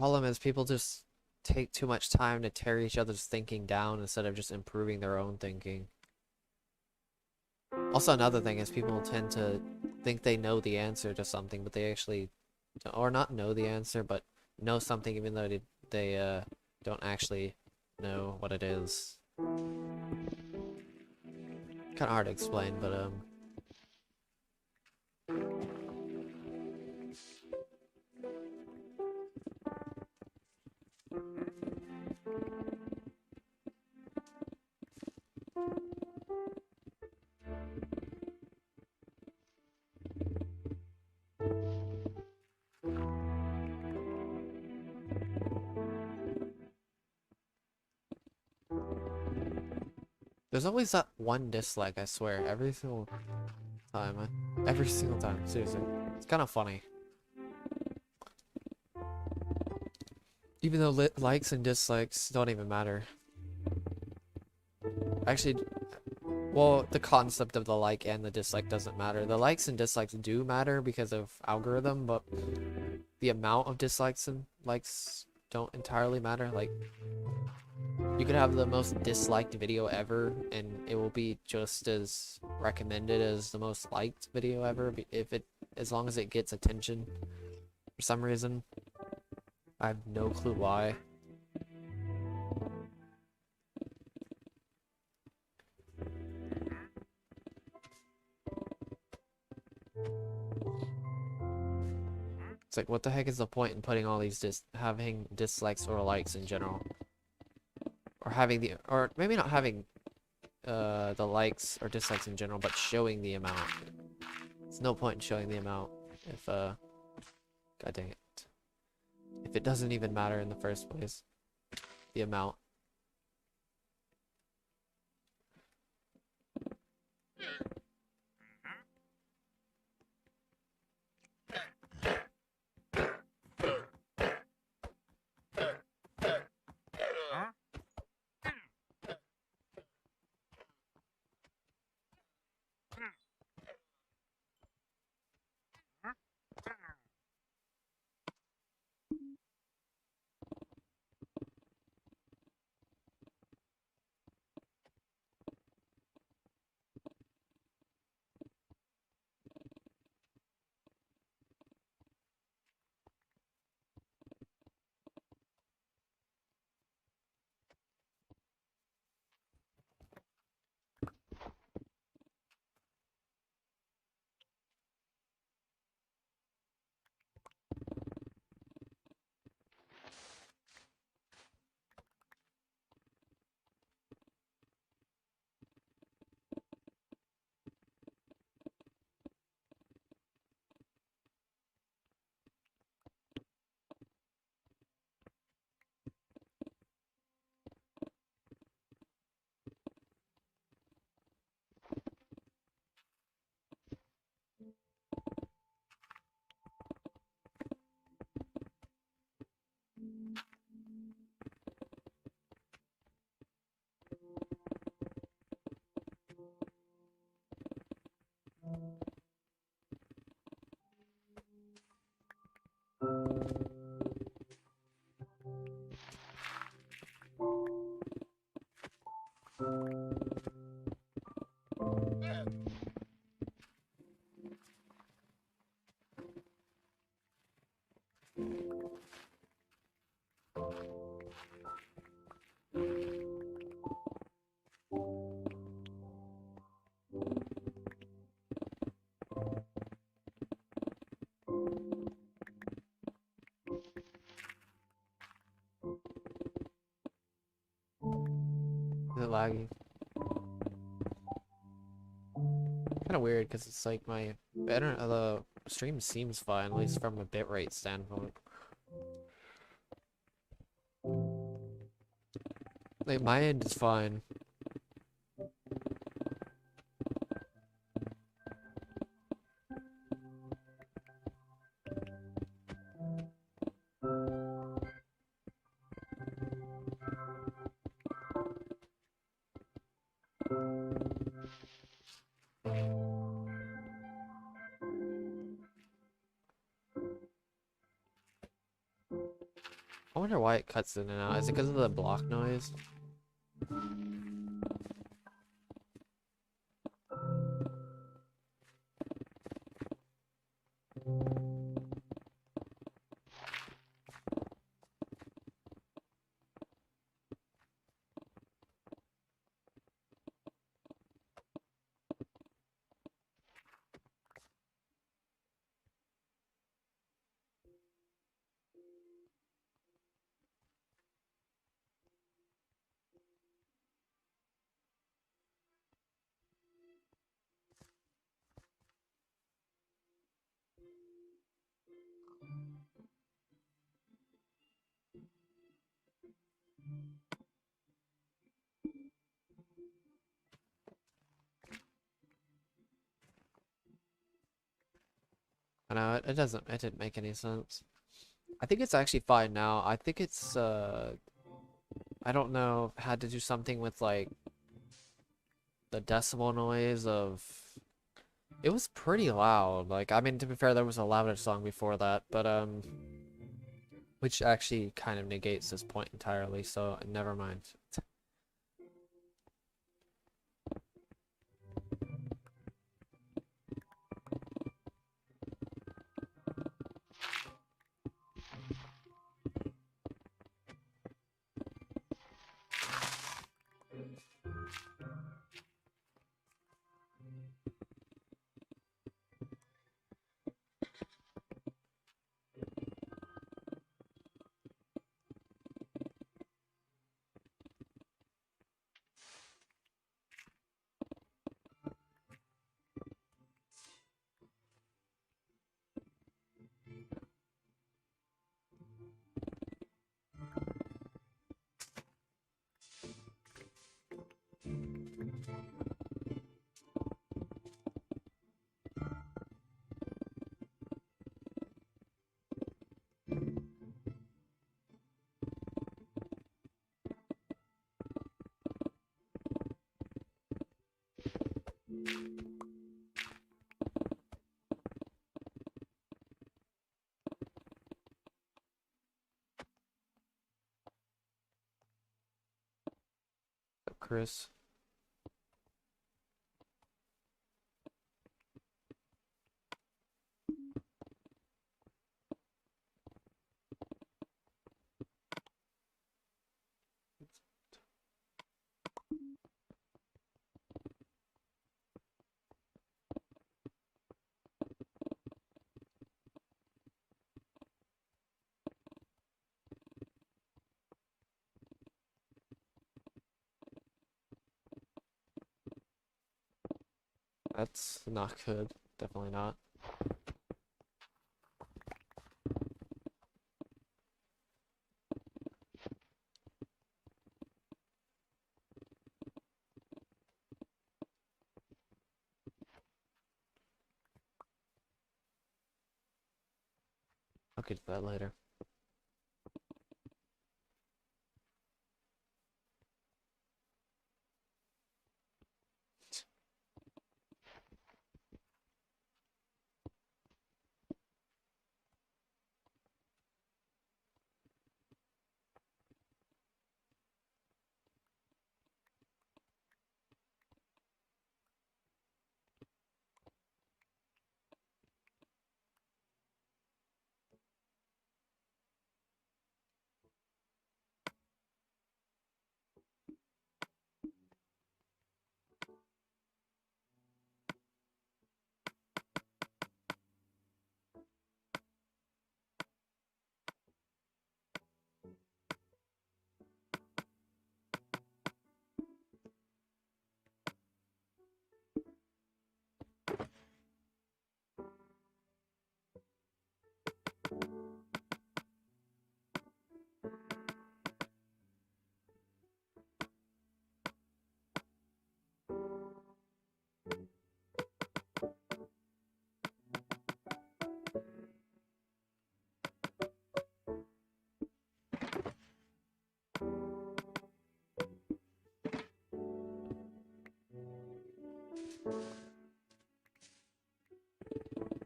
Problem is people just take too much time to tear each other's thinking down instead of just improving their own thinking. Also, another thing is people tend to think they know the answer to something, but they actually, or not know the answer, but know something even though they don't actually know what it is. Kind of hard to explain, but there's always that one dislike, I swear, every single time. Every single time, seriously. It's kind of funny. Even though likes and dislikes don't even matter. Actually, well, the concept of the like and the dislike doesn't matter. The likes and dislikes do matter because of algorithm, but the amount of dislikes and likes don't entirely matter. Like, you could have the most disliked video ever, and it will be just as recommended as the most liked video ever, as long as it gets attention for some reason. I have no clue why. It's like, what the heck is the point in putting all these having dislikes or likes in general? Or having or maybe not having the likes or dislikes in general, but showing the amount. There's no point in showing the amount if god dang it. If it doesn't even matter in the first place. The amount. Is it laggy? Kind of weird because it's like the stream seems fine, at least from a bitrate standpoint. Like my end is fine. wonder why it cuts in and out. Is it because of the block noise? I know it doesn't. It didn't make any sense. I think it's actually fine now. I think it's I don't know. Had to do something with like the decibel noise of. It was pretty loud. Like, I mean, to be fair, there was a louder song before that, but which actually kind of negates this point entirely. So never mind. Chris. That's not good. Definitely not. I'll get to that later.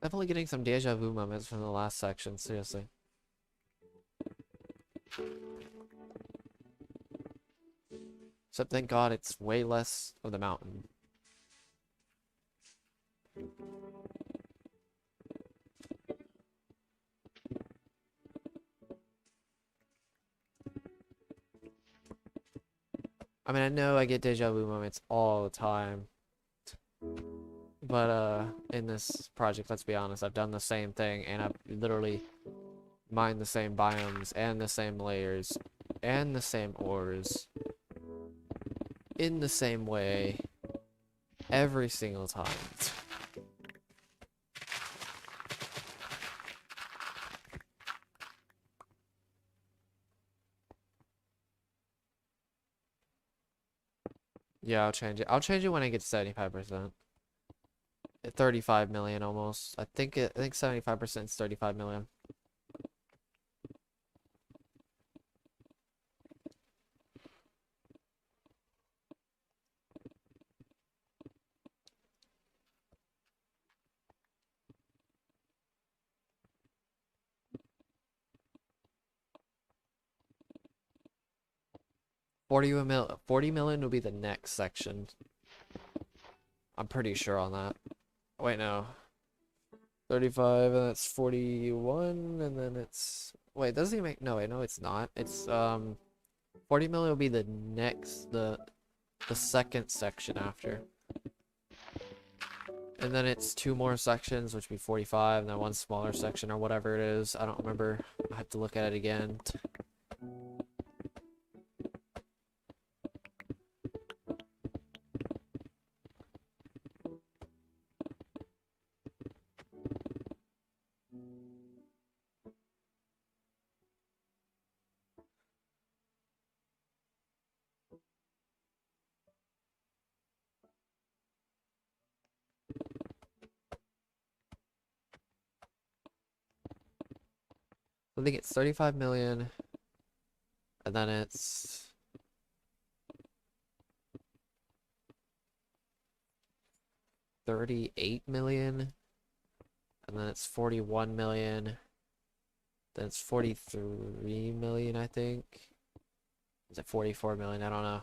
Definitely getting some deja vu moments from the last section, seriously. Except thank God it's way less of the mountain. I mean, I know I get deja vu moments all the time. But in this project, let's be honest, I've done the same thing and I've literally mined the same biomes and the same layers and the same ores in the same way every single time. Yeah, I'll change it. I'll change it when I get to 75%. 35 million almost. I think 75% is 35 million. $40 million will be the next section. I'm pretty sure on that. Wait, no. 35 and that's 41 and then it's wait, doesn't he make no wait, no it's not. It's 40 million will be the next the second section after. And then it's 2 more sections, which would be 45, and then 1 smaller section or whatever it is. I don't remember. I have to look at it again. I think it's 35 million, and then it's 38 million, and then it's 41 million, then it's 43 million, I think. Is it 44 million? I don't know.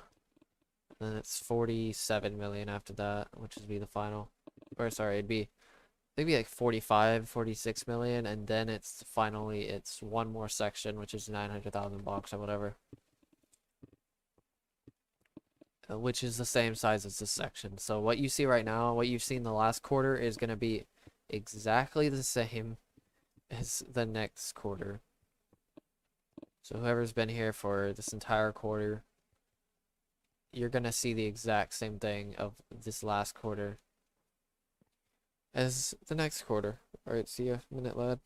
And then it's 47 million after that, which would be the final. Or sorry, it'd be maybe like 45, 46 million, and then it's finally it's 1 more section, which is 900,000 blocks or whatever. Which is the same size as this section. So what you see right now, what you've seen the last quarter is going to be exactly the same as the next quarter. So whoever's been here for this entire quarter, you're going to see the exact same thing of this last quarter as the next quarter. Alright, see ya, minute lad.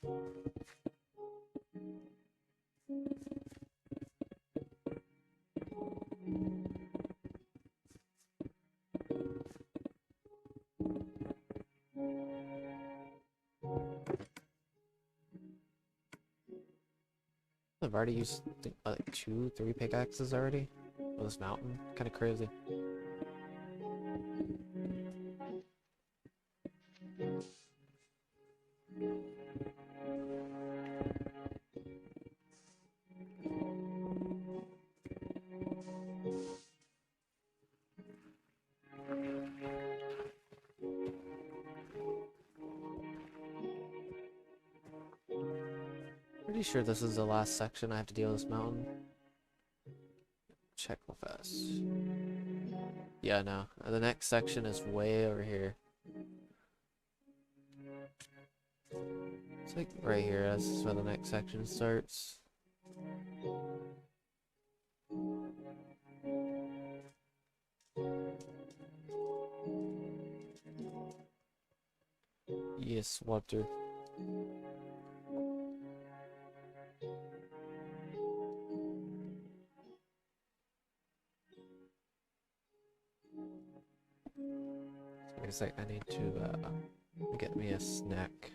I've already used like 2, 3 pickaxes already on this mountain. Kind of crazy. Pretty sure this is the last section I have to deal with this mountain. Check real fast. Yeah, no. The next section is way over here. It's like right here. This is where the next section starts. Yes, water. I guess I need to get me a snack.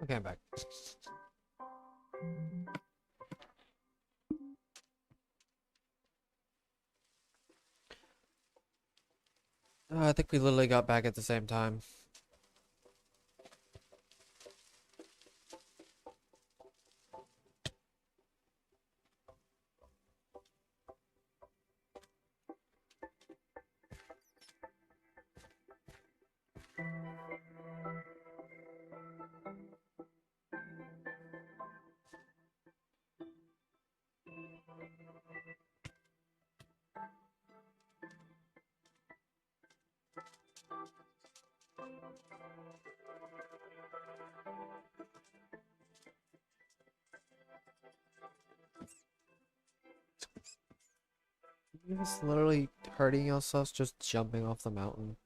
Okay, I'm back. I think we literally got back at the same time. You guys literally hurting yourselves just jumping off the mountain.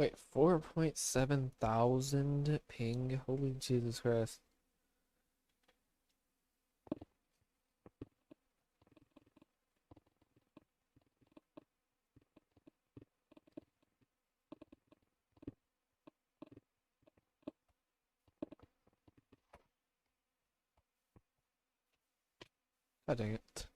Wait, 4.7 thousand ping? Holy Jesus Christ. God dang it.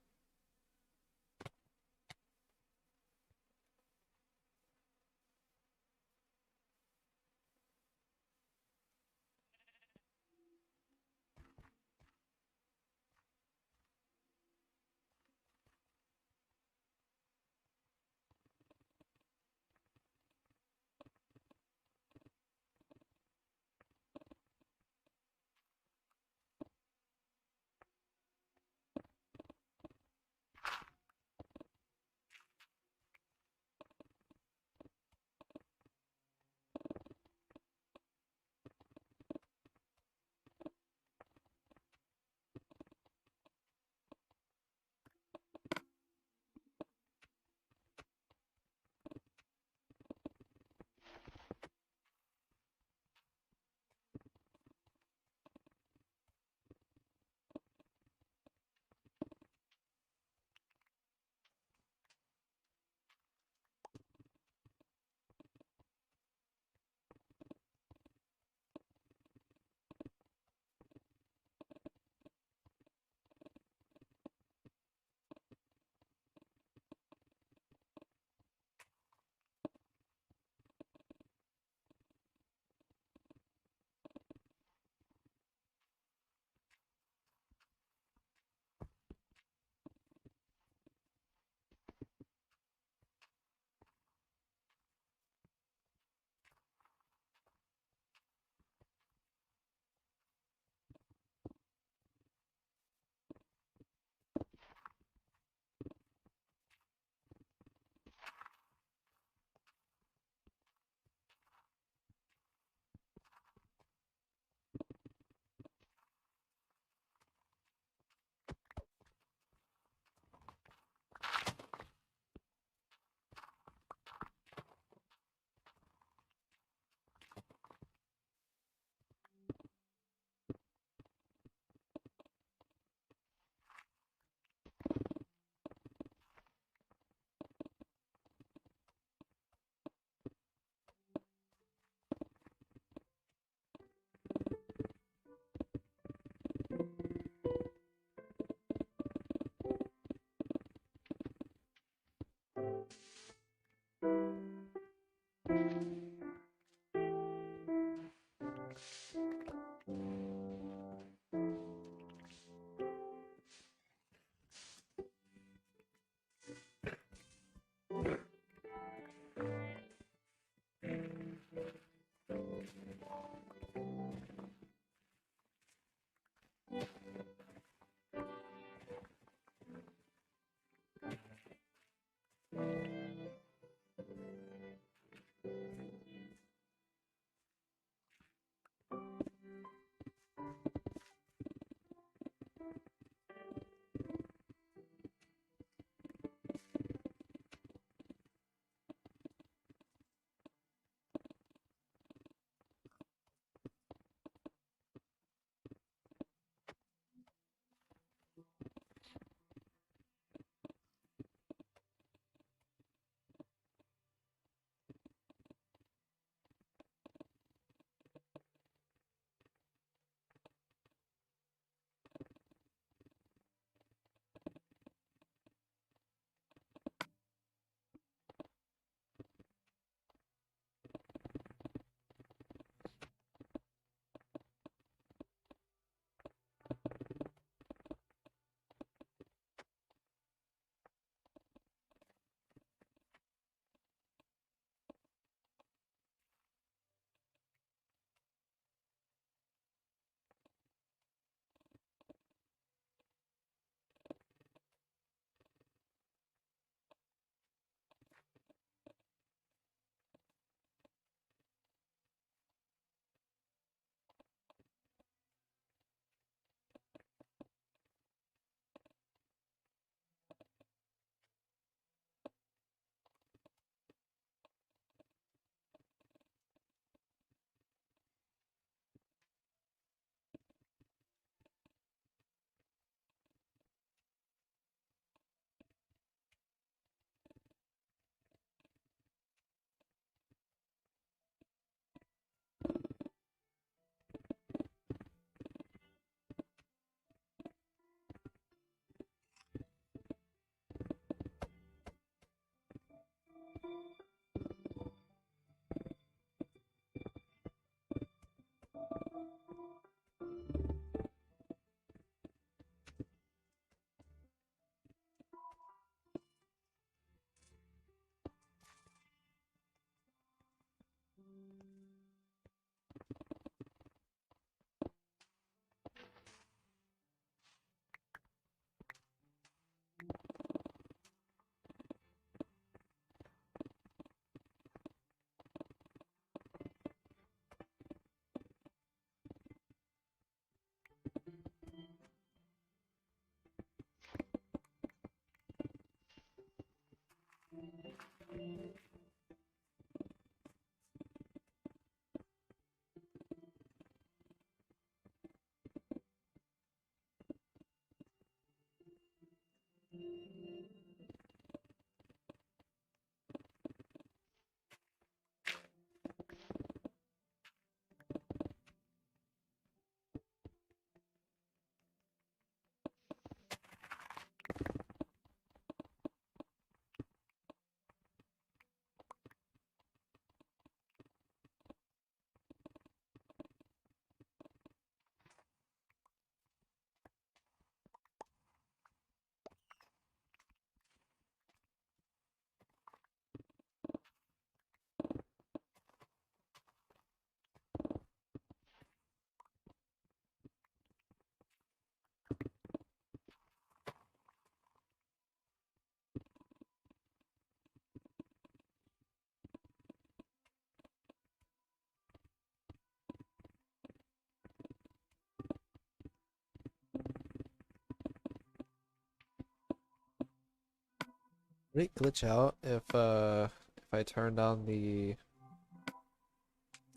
Would it glitch out if I turned on the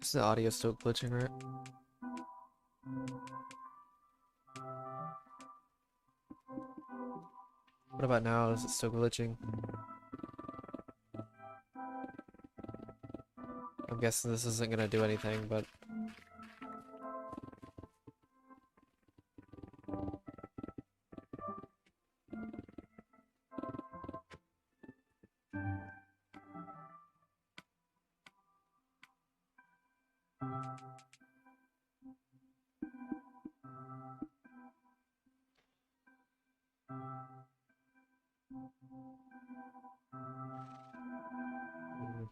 is the audio still glitching, right? What about now? Is it still glitching? I'm guessing this isn't gonna do anything, but mm,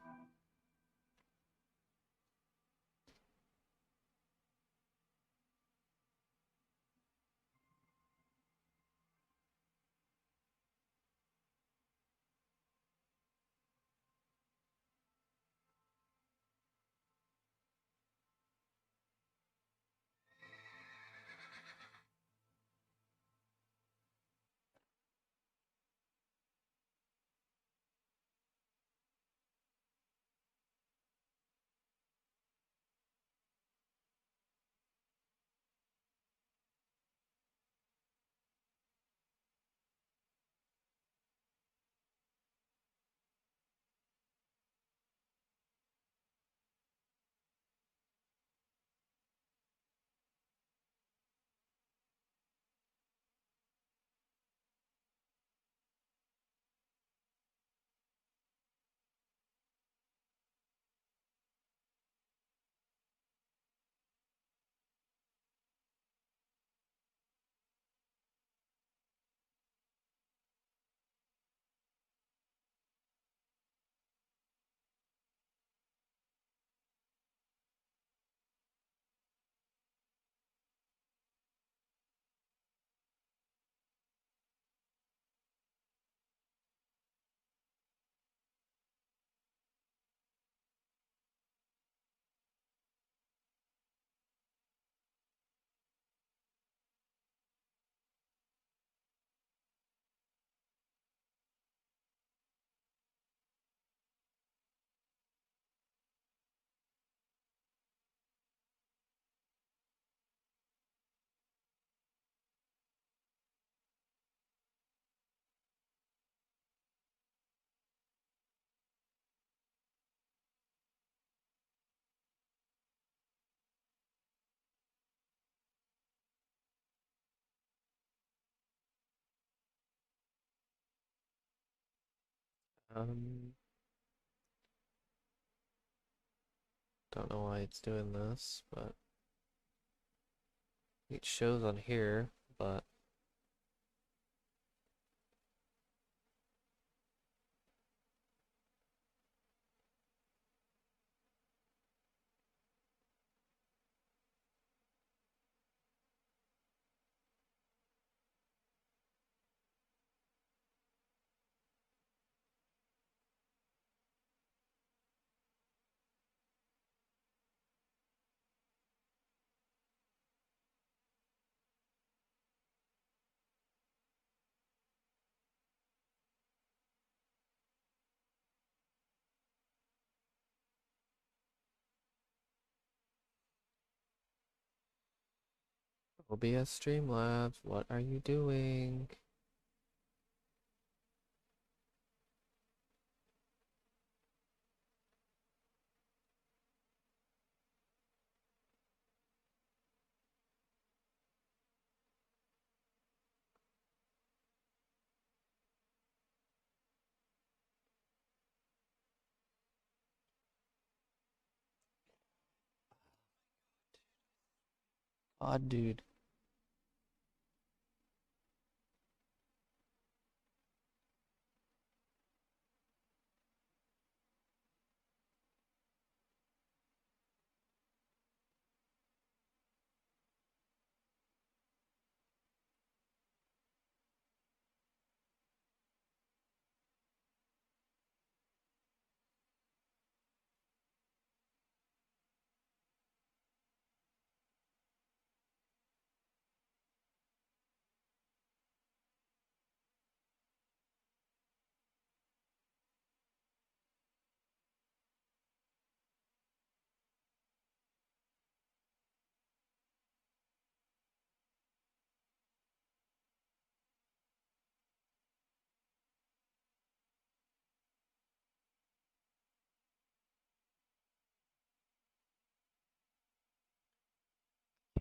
um, don't know why it's doing this, but it shows on here, but OBS Streamlabs, what are you doing? God, dude.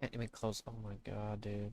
Can't even close. Oh my god, dude.